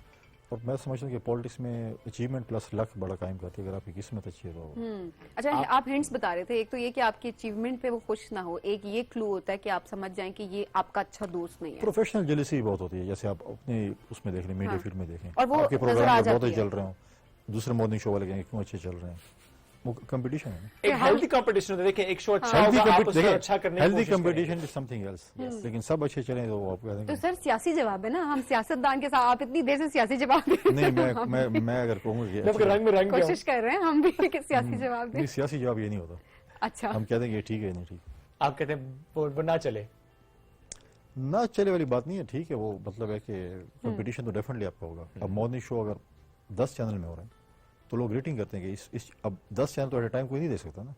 और मैं समझता हूँ कि पॉलिटिक्स में अचीवमेंट प्लस लक बड़ा कायम करती है, अगर आपकी किस्मत अच्छी है तो। अच्छा, आप हिंट्स बता रहे थे, एक तो ये कि आपकी अचीवमेंट पे वो खुश ना हो, एक ये क्लू होता है कि आप समझ जाएं कि ये आपका अच्छा दोस्त नहीं है। प्रोफेशनल जेलसी बहुत होती है, जैसे आप अपने उसमें देख लें, मीडिया फील्ड में देखें, और वो आपके नजर आ प्रोग्राम बहुत जाती अच्छे चल रहे हो, दूसरे मॉर्निंग शो वाले कहेंगे क्यों अच्छे चल रहे हैं। वो कंपटीशन है, एक हेल्दी कंपटीशन होता है। देखिए, एक शो अच्छा होगा, आप उसको अच्छा करने की हेल्दी कोशिश करेंगे। कंपटीशन इज समथिंग एल्स, लेकिन सब अच्छे चलें तो वो आप कह तो देंगे। सर सियासी जवाब है ना, हम सियासतदान के साथ, आप इतनी देर से सियासी जवाब दे रहे हैं। नहीं, मैं अगर कहूँगा कि जब रंग में रंग कोशिश कर रहे हैं हम भी कि सियासी जवाब दें। नहीं, सियासी जवाब ये नहीं होता। अच्छा, हम कहते हैं कि ठीक है, नहीं ठीक, आप कहते हैं वो ना चले, ना चले वाली बात नहीं है, ठीक है। वो मतलब है कि कंपटीशन तो डेफिनेटली आपका होगा। अब मॉर्निंग शो अगर 10 चैनल में हो रहा है तो लोग रेटिंग करते हैं कि इस अब 10 चैनल तो एट ए टाइम कोई नहीं देख सकता ना।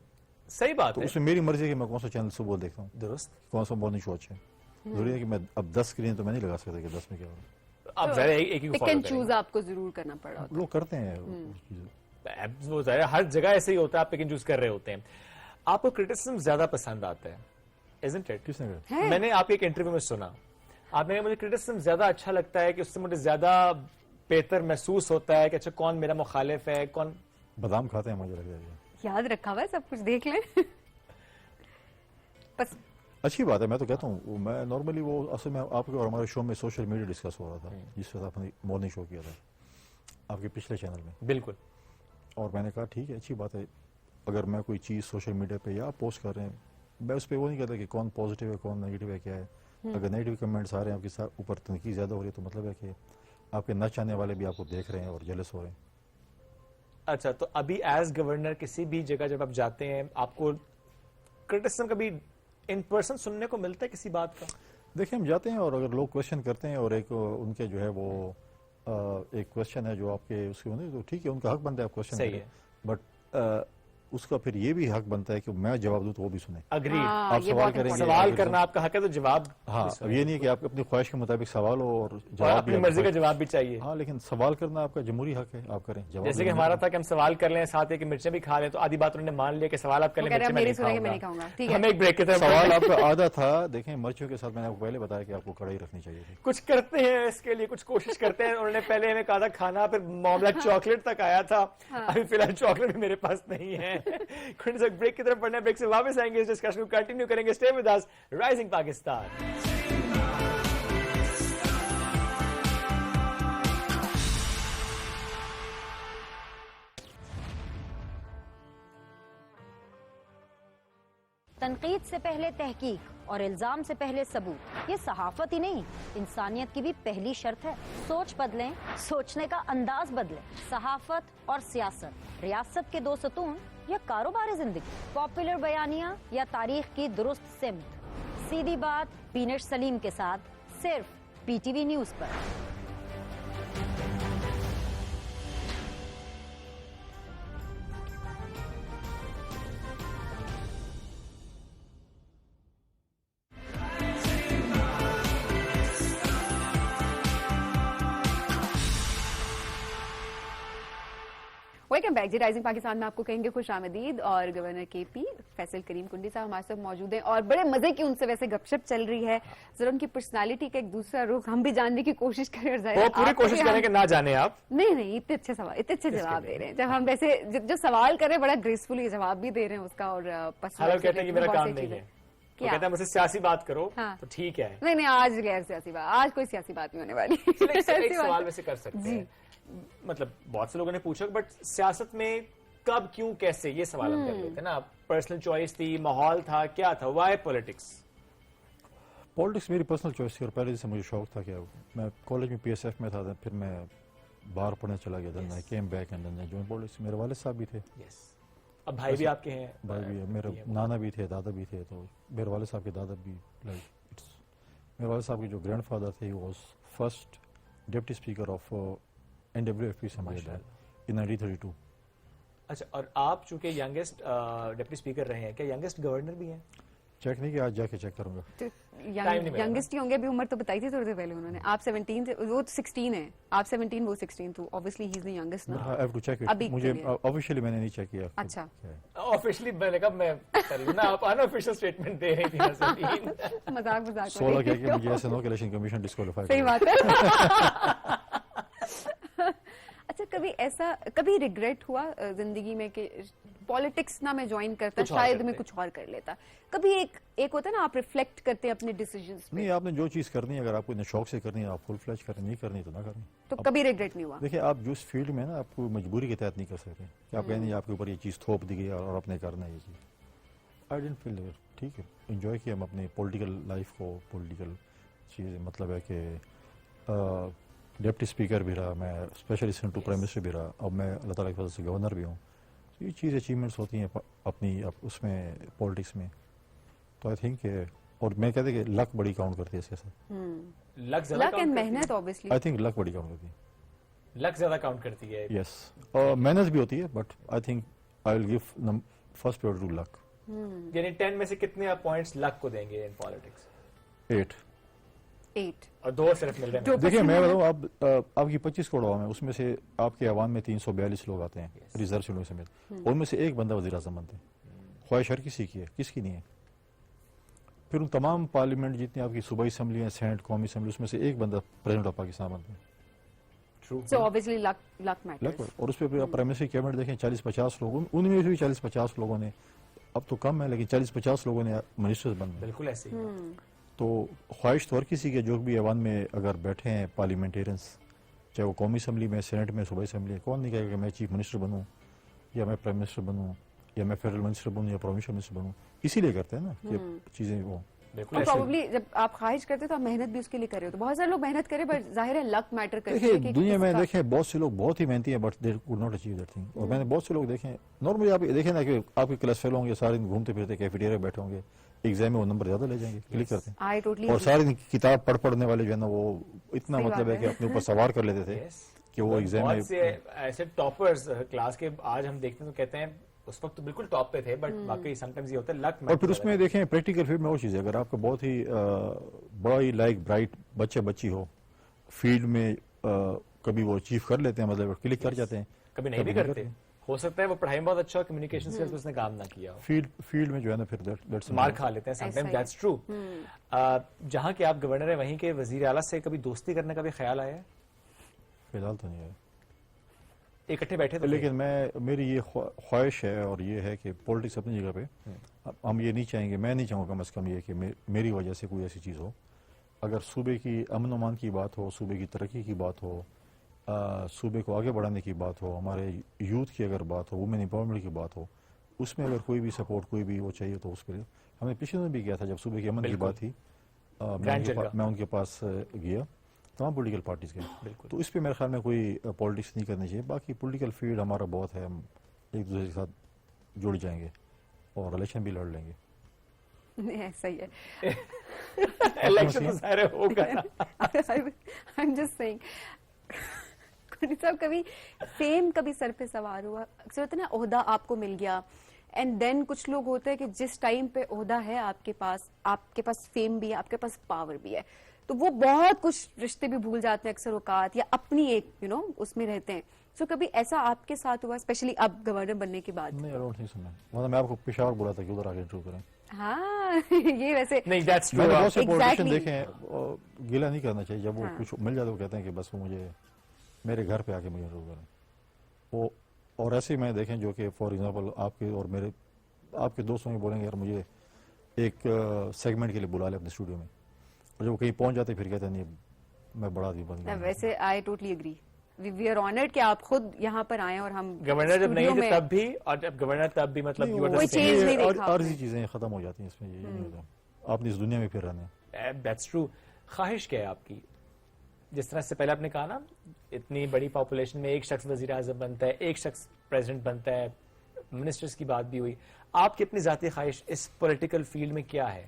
सही बात तो है। उसमें मेरी मर्जी है कि मैं कौन सा चैनल सुबह देखता हूँ, दुरुस्त, कौन सा मॉर्निंग शो अच्छा है। जरूरी है कि मैं अब 10 स्क्रीन तो मैं नहीं लगा सकता कि 10 में क्या हो रहा है। आप ज़रा एक ही को फॉलो करेंगे। चूज आपको जरूर करना पड़ा होता है। लोग करते हैं वो ज़रा हर जगह ऐसे ही होता है, आप पिक एंड चूज कर रहे होते हैं। आपको क्रिटिसिज्म ज्यादा पसंद आता है, isn't it? किसने कहा? मैंने आपके एक इंटरव्यू में सुना, आपने कहा मुझे क्रिटिसिज्म ज्यादा अच्छा लगता है कि उससे मुझे ज्यादा बेहतर महसूस होता है कि अच्छा कौन मेरा मुखालिफ है, कौन। बादाम खाते हैं, मुझे लग रहा है याद रखा हुआ है सब कुछ, देख लें। बस अच्छी बात है। मैं तो कहता हूँ, मैं नॉर्मली वो असल में आपके और हमारे शो में सोशल मीडिया डिस्कस हो रहा था, जिस वक्त आपने मॉर्निंग शो किया था आपके पिछले चैनल में। बिल्कुल। और मैंने कहा ठीक है, अच्छी बात है, अगर मैं कोई चीज़ सोशल मीडिया पे या पोस्ट कर रहे हैं, मैं उस पर वो नहीं कहता कि कौन पॉजिटिव है कौन नेगेटिव है क्या है। اگر نیگیٹو کمنٹس آ رہے ہیں آپ کے اوپر تنقید زیادہ ہو رہی ہے تو مطلب ہے کہ آپ کے نہ چاہنے والے بھی آپ کو دیکھ رہے ہیں اور جیلس ہو رہے ہیں. اچھا تو ابھی ایز گورنر کسی بھی جگہ جب آپ جاتے ہیں آپ کو کرٹیسزم کبھی ان پرسن سننے کو ملتا ہے کسی بات کا؟ دیکھیں ہم جاتے ہیں اور اگر لوگ کوشچن کرتے ہیں اور ایک ان کے جو ہے وہ ایک کوشچن ہے جو آپ کے اس کے بندے تو ٹھیک ہے ان کا حق بنتا ہے آپ کوشچن کریں, بٹ اس کا پھر یہ بھی حق بنتا ہے کہ میں جواب دوں تو وہ بھی سنیں. اگری آپ سوال کریں گے, سوال کرنا آپ کا حق ہے تو جواب. ہاں اب یہ نہیں کہ آپ اپنی خواہش کے مطابق سوال ہو اور جواب اپنی مرضی کا جواب بھی چاہیے. ہاں لیکن سوال کرنا آپ کا جمہوری حق ہے, آپ کریں. جیسے کہ ہمارا تھا کہ ہم سوال کر لیں ساتھ ایک مرچیں بھی کھا لیں تو آدھی بات انہوں نے مان لیا کہ سوال آپ کر لیں مرچیں میں نہیں کھاؤں گا. ہمیں ایک بریک کے طرف سوال آپ کا آدھا تھا. دیکھیں مرچوں کے ساتھ میں نے آپ کو پہلے بتایا کہ آپ کو کڑھائی رکھنی چاہیے تھی. کچھ کرتے ہیں اس کے لیے, کچھ کوشش کرتے ہیں. انہوں نے پہلے ہمیں کہا تھا کھانا, پھر معاملہ چاکلیٹ تک آیا تھا. ابھی فی الحال چاکلیٹ بھی میرے پاس نہیں ہے. بریک کی طرف پڑھنے بریک سے واپس آئیں گے, اس ڈسکشن کو کنٹینیو کریں گے. Stay with us, rising Pakistan. تنقید سے پہلے تحقیق اور الزام سے پہلے ثبوت, یہ صحافت ہی نہیں انسانیت کی بھی پہلی شرط ہے. سوچ بدلیں, سوچنے کا انداز بدلیں. صحافت اور سیاست, ریاست کے دو ستون یا کاروبار زندگی, پاپولر بیانیہ یا تاریخ کی درست سمت. سیدھی بات پینش سلیم کے ساتھ صرف پی ٹی وی نیوز پر. ویلکم بیک جی. رائزنگ پاکستان میں آپ کو کہیں گے خوش آمدید. اور گورنر کے پی فیصل کریم کنڈی صاحب ہمارے ساتھ موجود ہیں اور بڑے مزے کی ان سے ویسے گپ شپ چل رہی ہے. ذرا ان کی پرسنالٹی کا ایک دوسرا رخ ہم بھی جاننے کی کوشش کریں. وہ پوری کوشش کریں کہ نہ جانے آپ. نہیں اتنے اچھے سوال, اتنے اچھے جواب دے رہے ہیں. جب ہم ویسے جو سوال کر رہے ہیں بڑا گریسفلی جواب بھی دے رہے ہیں اس کا. اور کہتے ہیں کہ میرا کام نہیں ہے, کہتے ہیں مجھ سے سیاسی بات کرو تو ٹھیک ہے. نہیں آج غیر سیاسی بات, آج کوئی سیاسی بات نہیں ہونے والی. ایک سوال ویسے کر سکتے ہیں, مطلب بہت سے لوگوں نے پوچھا بٹ سیاست میں کب کیوں کیسے, یہ سوال ہم کر لیتے ہیں نا. پرسنل چوائس تھی, ماحول تھا, کیا تھا, وائی پولیٹکس؟ پولیٹکس میری پرسنل چوائس تھی اور پہلے سے مجھے شوق تھا کہ میں کالج میں پی ایس ایف میں تھا, پھر میں باہر پڑھنے چلا گیا. Then came back and then join politics. میرے والد صاحب بھی تھے, اب بھائی بھی آپ کے ہیں؟ بھائی بھی ہے, میرے نانا بھی تھے, دادا بھی تھے. تو میرے والد صاحب کے دادا بھی میرے والد صاحب کے جو گرینڈ فادر تھے was first deputy speaker of NWFP in 1932. اچھا, اور آپ چونکہ ینگسٹ ڈپٹی اسپیکر رہے ہیں, کیا ینگسٹ گورنر بھی ہیں؟ چیک نہیں کیا, آج جا کے چیک کروں گا. ینگسٹ ہی ہوں گے, ابھی عمر تو بتائی تھی تھوڑی دیر پہلے انہوں نے. آپ 17 تھے, وہ 16 ہیں. آپ 17 وہ 16, تو obviously he is the youngest نا. I have to check it. مجھے آفیشیلی میں نے نہیں چیک کیا. اچھا آفیشیلی میں نے کہا میں کر لوں نا, آپ انآفیشیل اسٹیٹمنٹ دے رہی تھی. مذاق 16 کہہ کے مجھے ایسے نو کہ الیکشن کمیشن ڈسکوالیفائی. صحیح بات ہے. اچھا, کبھی ریگریٹ ہوا زندگی میں کہ پالیٹکس نہ میں جوائن کرتا, شاید میں کچھ اور کر لیتا؟ کبھی ایک ہوتا ہے نا آپ ریفلیکٹ کرتے ہیں اپنے ڈیسیجنز پہ. نہیں, آپ نے جو چیز کرنی ہے, اگر آپ کو شوق سے کرنی ہے آپ فل فلیج کریں, نہیں کرنی تو نہ کریں. تو کبھی ریگریٹ نہیں ہوا؟ دیکھیں آپ جو اس فیلڈ میں نا آپ کو مجبوری کے تحت نہیں کر سکتے کہ آپ کہیں آپ کے اوپر یہ چیز تھوپ دی گئی اور آپ نے کرنا ہے یہ چیز. آئی ڈنٹ فیل ٹھیک ہے, انجوائے کیا ہم اپنے پولیٹیکل لائف کو. پولیٹیکل چیز مطلب ہے کہ ڈپٹی اسپیکر بھی رہا میں, special assistant to prime minister بھی رہا, اب میں اللہ تعالیٰ کی فضل سے گورنر بھی ہوں. یہ چیز اچیومنٹس ہوتی ہیں اپنی اس میں پولیٹکس میں. تو آئی تھنک اور میں کہتے کہ لک بڑی کاؤنٹ کرتی ہے اس کے ساتھ. لک اینڈ محنت obviously. آئی تھنک لک بڑی کاؤنٹ کرتی ہے. لک زیادہ کاؤنٹ کرتی ہے. یس, اور محنت بھی ہوتی ہے, but I think I will give first priority to look. یعنی 10 میں سے کتنے آپ پوائنٹس لک کو دیں گے ان پالیٹکس؟ 8 اور 2 صرف مل رہے ہیں. دیکھیں میں بتاؤں, آپ کی 25 کروڑ عوام ہے, اس میں سے آپ کے عوام میں 342 لوگ آتے ہیں ریزرو شیڈول سمیت, ان میں سے ایک بندہ وزیر اعظم بنتے ہیں. خواہش ہر کسی کی ہے, کس کی نہیں ہے. پھر ان تمام پارلیمنٹ جتنی آپ کی صوبائی اسمبلی ہیں, سینٹ, قومی اسمبلی, اس میں سے ایک بندہ پریزیڈنٹ آف پاکستان بنتے ہیں. So obviously luck matters. اور اس پہ پرائم منسٹر کیبنٹ دیکھیں 40-50 لوگ, ان میں بھی 40-50 لوگوں نے, اب تو کم ہے لیکن 40-50 لوگوں نے منسٹرز بن گئے. بالکل ایسے ہی. تو خواہش تو ہر کسی کے جو بھی ایوان میں اگر بیٹھے ہیں پارلیمنٹیرینس, چاہے وہ قومی اسمبلی میں, سینٹ میں, صوبائی اسمبلی ہے, کون نہیں کہے گا کہ میں چیف منسٹر بنوں یا میں پرائم منسٹر بنوں یا میں فیڈرل منسٹر بنوں یا پروونشل منسٹر بنوں. اسی لیے کرتے ہیں نا کہ چیزیں وہ اور probably جب آپ خواہش کرتے تو آپ محنت بھی اس کے لیے کر رہے ہو, تو بہت سارے لوگ محنت کریں بٹ ظاہر ہے لک میٹر کرتی ہے. دیکھیں دنیا میں دیکھیں بہت سے لوگ بہت ہی محنتی ہیں but they could not achieve that thing. اور میں نے بہت سے لوگ دیکھے ہیں نارملی, آپ دیکھیں نا کہ آپ کے کلاس فیل ہوں گے, سارے دن گھومتے پھرتے کیفیٹیریا بیٹھے ہوں گے, ایگزام میں وہ نمبر زیادہ لے جائیں گے, کلک کرتے ہیں. اور سارے دن کتاب پڑھنے والے جو ہے نا وہ اتنا مطلب ہے کہ اپنے اوپر سوار کر لیتے تھے کہ وہ ایگزام میں ایسے ٹاپرز کلاس کے آج ہم دیکھتے ہیں تو کہتے ہیں اس وقت تو بالکل ٹاپ پہ تھے بٹ باقی سم ٹائمز یہ ہوتا ہے لک. اور پھر اس میں دیکھیں پریکٹیکل فیلڈ میں اور چیز ہے, اگر آپ کا بہت ہی بڑا ہی لائک برائٹ بچی ہو فیلڈ میں, کبھی وہ اچیو کر لیتے ہیں, مطلب کلک کر جاتے ہیں, کبھی نہیں بھی کرتے. ہو سکتا ہے وہ پڑھائی میں بہت اچھا, کمیونیکیشن اسکلز اس نے کام نہ کیا ہو, فیلڈ میں جو ہے نا پھر مار کھا لیتے ہیں سم ٹائم. That's true. جہاں کے آپ گورنر ہیں وہیں کے وزیر اعلیٰ سے کبھی دوستی کرنے کا بھی خیال آیا ہے؟ فی الحال تو نہیں ہے, اکٹھے بیٹھے تو, لیکن میری یہ خواہش ہے اور یہ ہے کہ پولیٹکس اپنی جگہ پہ, ہم یہ نہیں چاہیں گے, میں نہیں چاہوں گا کم از کم یہ کہ میری وجہ سے کوئی ایسی چیز ہو. اگر صوبے کی امن و امان کی بات ہو, صوبے کی ترقی کی بات ہو, صوبے کو آگے بڑھانے کی بات ہو, ہمارے یوتھ کی اگر بات ہو, وومن امپاورمنٹ کی بات ہو, اس میں اگر کوئی بھی سپورٹ کوئی بھی وہ چاہیے تو اس پہ ہم نے پچھلے دن بھی کیا تھا جب صوبے کی امن کی بات تھی, میں ان کے پاس گیا تمام پولیٹیکل پارٹیز کے. تو اس پہ میرے خیال میں کوئی پالیٹکس نہیں کرنی چاہیے. باقی پولیٹیکل فیلڈ ہمارا بہت ہے, ہم ایک دوسرے کے ساتھ جڑ جائیں گے اور الیکشن بھی لڑ لیں گے. ایسا ہی ہے, الیکشن تو ظاہر ہوگا. I'm just saying. صاحب کبھی فیم کبھی سر پہ سوار ہوا, اکثر ہوتا ہے نا عہدہ آپ کو مل گیا اینڈ دین کچھ لوگ ہوتے ہیں کہ جس ٹائم پہ عہدہ ہے آپ کے پاس فیم بھی ہے, آپ کے پاس پاور بھی ہے, تو وہ بہت کچھ رشتے بھی بھول جاتے ہیں اکثر اوقات, یا اپنی ایک اس میں رہتے ہیں. سو کبھی ایسا آپ کے ساتھ ہوا اسپیشلی اب گورنر بننے کے بعد؟ نہیں سنا, میں آپ کو پشاور بولا تھا کہ ادھر آگے انٹرویو کریں. ہاں یہ ویسے میں نے بہت سے پولیٹیشن دیکھے ہیں, گیلا نہیں کرنا چاہیے, جب وہ کچھ مل جاتا وہ کہتے ہیں کہ بس وہ مجھے میرے گھر پہ آ کے مجھے انٹرویو کریں. وہ اور ایسے ہی میں دیکھیں جو کہ فار ایگزامپل آپ کے اور میرے آپ کے دوستوں میں بولیں گے یار مجھے ایک سیگمنٹ کے لیے بلا لے اپنے اسٹوڈیو میں, اور جب وہ کہیں پہنچ جاتے پھر کہتے ہیں نہیں میں بڑا آدمی بن گیا. ویسے I totally agree, we are honoured کہ آپ خود یہاں پر آئے اور ہم گورنر جب نہیں تھے تب بھی, اور جب گورنر تب بھی مطلب کوئی چینج نہیں دیکھا, عارضی چیزیں ختم ہو جاتی ہیں اس میں, یہ نہیں ہوتا, آپ نے اس دنیا میں پھر رہنا ہے. That's true. خواہش کیا ہے آپ کی؟ جس طرح سے پہلے آپ نے کہا نا اتنی بڑی پاپولیشن میں ایک شخص وزیر اعظم بنتا ہے, ایک شخص پریزیڈنٹ بنتا ہے, منسٹرز کی بات بھی ہوئی, آپ کی اپنی ذاتی خواہش اس پولیٹیکل فیلڈ میں کیا ہے؟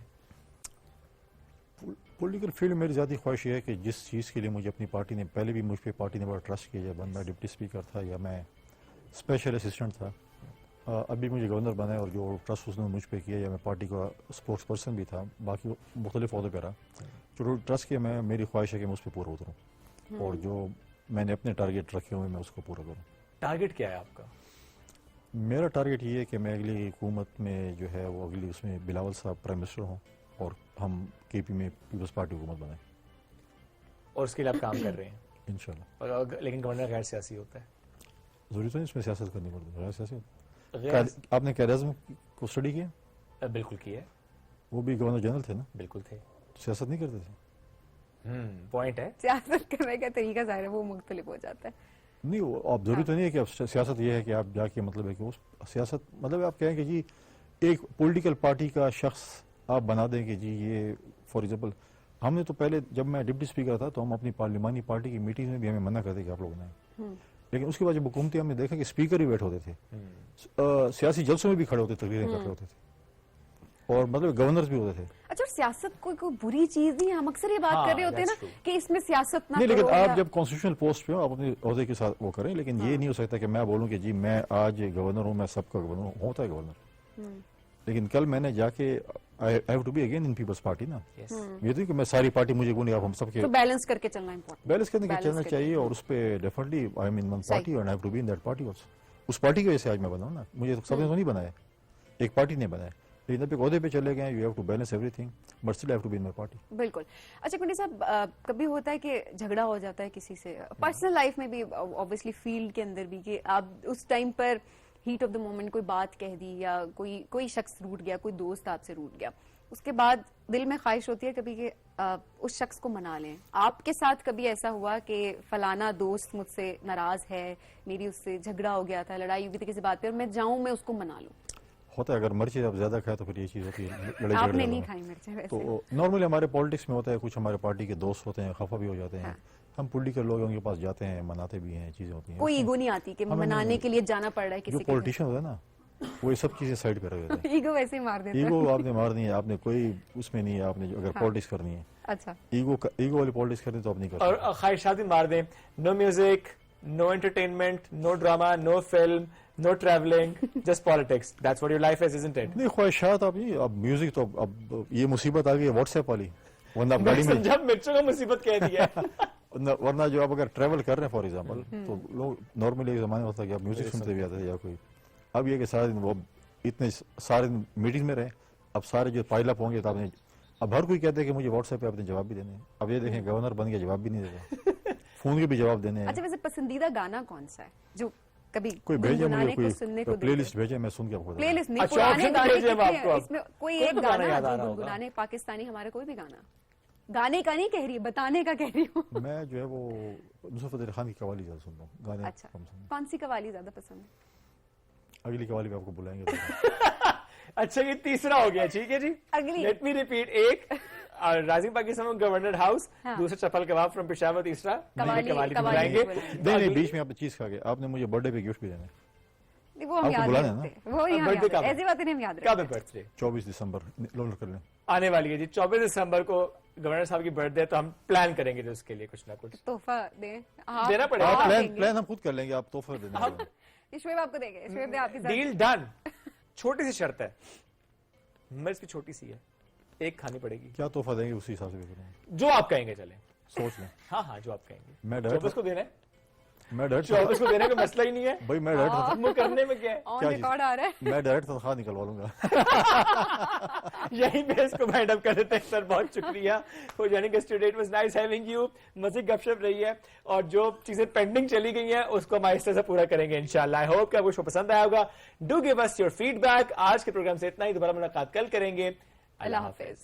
پولیٹیکل فیلڈ میں میری ذاتی خواہش یہ ہے کہ جس چیز کے لیے مجھے اپنی پارٹی نے پہلے بھی مجھ پہ پارٹی نے بڑا ٹرسٹ کیا, جب میں ڈپٹی اسپیکر تھا یا میں اسپیشل اسسٹنٹ تھا, ابھی مجھے گورنر بنا ہے, اور جو ٹرسٹ اس نے مجھ پہ کیا, یا میں پارٹی کا اسپوکس پرسن بھی تھا, باقی مختلف عہدوں پہ رہا, جو ٹرسٹ کیا میری خواہش ہے کہ میں اس پہ پورا اتروں, اور جو میں نے اپنے ٹارگیٹ رکھے ہوئے میں اس کو پورا کروں. ٹارگیٹ کیا ہے آپ کا؟ میرا ٹارگیٹ یہ ہے کہ میں اگلی حکومت میں جو ہے وہ اگلی اس میں بلاول صاحب پرائم منسٹر ہوں, اور ہم کے پی میں پیپلز پارٹی حکومت بنائیں. اور اس کے لیے آپ کام کر رہے ہیں انشاءاللہ. لیکن گورنر غیر سیاسی ہوتا ہے, ضروری تو نہیں اس میں سیاست کرنی پڑتی, غیر سیاسی. آپ نے قائد-اعظم کو اسٹڈی کیا؟ بالکل کیا ہے. وہ بھی گورنر جنرل تھے نا؟ بالکل تھے. سیاست نہیں کرتے تھے. پوائنٹ ہے, سیاست کرنے کا طریقہ ظاہر ہے وہ مختلف ہو جاتا ہے. نہیں آپ ضروری تو نہیں ہے کہ اب سیاست یہ ہے کہ آپ جا کے مطلب ہے کہ سیاست مطلب آپ کہیں کہ جی ایک پولیٹیکل پارٹی کا شخص آپ بنا دیں کہ جی یہ فار ایگزامپل ہم نے تو پہلے جب میں ڈپٹی اسپیکر تھا تو ہم اپنی پارلیمانی پارٹی کی میٹنگ میں بھی ہمیں منع کرتے کہ آپ لوگ نہ, لیکن اس کے بعد جب حکومتی ہم نے دیکھا کہ اسپیکر ہی بیٹھ ہوتے تھے, سیاسی جلسوں میں بھی کھڑے ہوتے, تقریریں کر رہے ہوتے تھے, اور مطلب گورنرز بھی ہوتے تھے. اچھا سیاست کوئی بری چیز نہیں ہے, ہم اکثر یہ بات کر رہے ہوتے ہیں نا کہ اس میں سیاست نہ نہیں, لیکن آپ جب کانسٹیٹیوشنل پوسٹ پہ ہو آپ اپنے عہدے کے ساتھ وہ کریں, لیکن یہ نہیں ہو سکتا کہ میں بولوں کہ جی میں آج گورنر ہوں, میں سب کا گورنر ہوں, ہوتا ہے گورنر, لیکن کل میں نے جا کے I have to be again in People's Party نا, یہ تو کہ میں ساری پارٹی مجھے کو نہیں, آپ ہم سب کے بیلنس کر کے چلنا امپورٹنٹ, بیلنس کرنے کے چلنا چاہیے, اور اس پہ definitely I am in one party اور I have to be in that party also. اس پارٹی کی وجہ سے آج میں بنا ہوں نا, مجھے سب نے تو نہیں بنایا, ایک پارٹی نے بنایا, لیکن اب ایک عہدے پہ چلے گئے, you have to balance everything but still have to be in my party. بالکل. اچھا کنڈی صاحب کبھی ہوتا ہے کہ جھگڑا ہو جاتا ہے کسی سے, پرسنل لائف میں بھی اوبیسلی فیلڈ کے اندر بھی, کہ آپ اس ٹائم پر ہیٹ آف دا مومنٹ کوئی بات کہہ دی, یا کوئی شخص روٹ گیا, کوئی دوست آپ سے روٹ گیا, اس کے بعد دل میں خواہش ہوتی ہے کبھی کہ اس شخص کو منا لیں. آپ کے ساتھ کبھی ایسا ہوا کہ فلانا دوست مجھ سے ناراض ہے, میری اس سے جھگڑا ہو گیا تھا, لڑائی ہوئی تھی کسی بات پہ, اور میں جاؤں میں اس کو منا لوں؟ ہوتا ہے اگر مرچی آپ زیادہ کھائے تو پھر یہ چیز ہوتی ہے لڑائی آپ جھگڑے نے نہیں والا۔ کھائی مرچیں ویسے؟ تو نارملی ہمارے پالیٹکس میں ہوتا ہے، کچھ ہمارے پارٹی کے دوست ہوتے ہیں خفا بھی ہو جاتے ہیں، ہم پولیٹیکل لوگوں کے پاس جاتے ہیں، مناتے بھی ہیں، چیزیں ہوتی ہیں، کوئی ایگو نہیں آتی کہ منانے کے لیے جانا پڑ رہا ہے جو کسی کے پولیٹیشین ہوتا ہے نا وہ یہ سب چیزیں سائڈ پہ رکھ دیتے ہیں۔ ایگو ویسے ہی مار دیتا ہے۔ ایگو آپ نے مارنی ہے، آپ نے کوئی اس میں نہیں ہے، آپ نے اگر پالیٹکس کرنی ہے اچھا ایگو والی پالیٹکس کرنی تو آپ نہیں کر سکتے۔ اور خواہشات بھی مار دیں، no music, no entertainment, no drama, no film, no travelling, just politics, that's what your life is, isn't it؟ نہیں خواہشات آپ نہیں، اب میوزک تو اب یہ مصیبت آ گئی ہے واٹس ایپ والی، ورنہ آپ گاڑی میں سمجھا مرچوں کو مصیبت کہہ دیا ہے۔ ورنہ جو آپ اگر ٹریول کر رہے ہیں فار ایگزامپل تو لوگ نارملی ایک زمانے ہوتا ہے کہ آپ میوزک سنتے بھی آتے ہیں یا کوئی، اب یہ کہ سارے دن وہ اتنے سارے دن میٹنگ میں رہے، اب سارے جو پائل اپ ہوں گے تو آپ نے، اب ہر کوئی کہتا ہے کہ مجھے واٹس ایپ پہ اپنے جواب بھی دینے ہیں، اب یہ دیکھیں گورنر بن کے جواب بھی نہیں دیتا، فون کے بھی جواب دینے ہیں۔ اچھا ویسے پسندیدہ گانا کون سا ہے جو کبھی کوئی بھیجے گنگنانے مجھے، کو سننے کو کوئی پلے لسٹ بھیجے، میں سن کے آپ کو پلے لسٹ نہیں، اچھا، پرانے option گانے بھیجے ہم آپ کو کتنے، اب۔ اس میں کوئی کوئی ایک تو گانا گانا یاد آ جو رہا ہوگا۔ گنگنانے پاکستانی ہمارا کوئی بھی گانا، گانے کا نہیں کہہ رہی، بتانے کا کہہ رہی ہوں۔ میں جو ہے وہ نصرت فتح علی خان کی قوالی زیادہ سنتا ہوں، گانے اچھا کم سنتا کون سی قوالی زیادہ پسند ہے؟ ہوں۔ اگلی قوالی پہ آپ کو بلائیں گے۔ اچھا یہ تیسرا ہو گیا، ٹھیک ہے جی، اگلی لیٹ می ریپیٹ، ایک رائزنگ پاکستان گورنر ہاؤس، دوسرا چپل کباب فرام پشاور، تیسرا قوالی بلائیں گے۔ نہیں بیچ میں آپ نے چیز کھا گئے، آپ نے مجھے برتھ ڈے پہ گفٹ بھی دینا ہے، وہ ہم آپ کو یاد بلانا ہے رکھتے ہیں، وہ ہم یاد رکھتے ہیں، ایسی باتیں نہیں ہم یاد رکھتے۔ کب ہے برتھ ڈے؟ 24 دسمبر نوٹ کر لیں۔ آنے والی ہے جی 24 دسمبر کو گورنر صاحب کی برتھ ڈے، تو ہم پلان کریں گے اس کے لیے کچھ نہ کچھ تحفہ دیں، دینا پڑے گا۔ پلان ہم خود کر لیں گے، آپ تحفہ دینا۔ شعیب آپ کو دیں گے، شعیب نے آپ کی ڈیل ڈن۔ چھوٹی سی شرط ہے، مرچ بھی چھوٹی سی ہے، ایک کھانی پڑے گی۔ کیا تحفہ دیں گے اسی حساب سے کریں گے، جو آپ کہیں گے، چلیں سوچ لیں۔ ہاں ہاں جو آپ کہیں گے۔ میں 24 کو دینا ہے، میں ڈائریکٹ 24 کو دینے کا مسئلہ ہی نہیں ہے بھائی، میں ڈائریکٹ وہ کرنے میں کیا ہے، آن ریکارڈ آ رہا ہے، میں ڈائریکٹ تنخواہ نکلوا لوں گا۔ یہیں پہ اس کو وائنڈ اپ کر دیتے ہیں سر، بہت شکریہ for joining us today, it was nice having you, مزید گپ شپ رہی ہے، اور جو چیزیں پینڈنگ چلی گئی ہیں اس کو ہم آہستہ سے پورا کریں گے انشاءاللہ۔ آئی ہوپ کہ آپ کو شو پسند آیا ہوگا، do give us your feedback. آج کے پروگرام سے اتنا ہی، دوبارہ ملاقات کل کریں گے، اللہ حافظ۔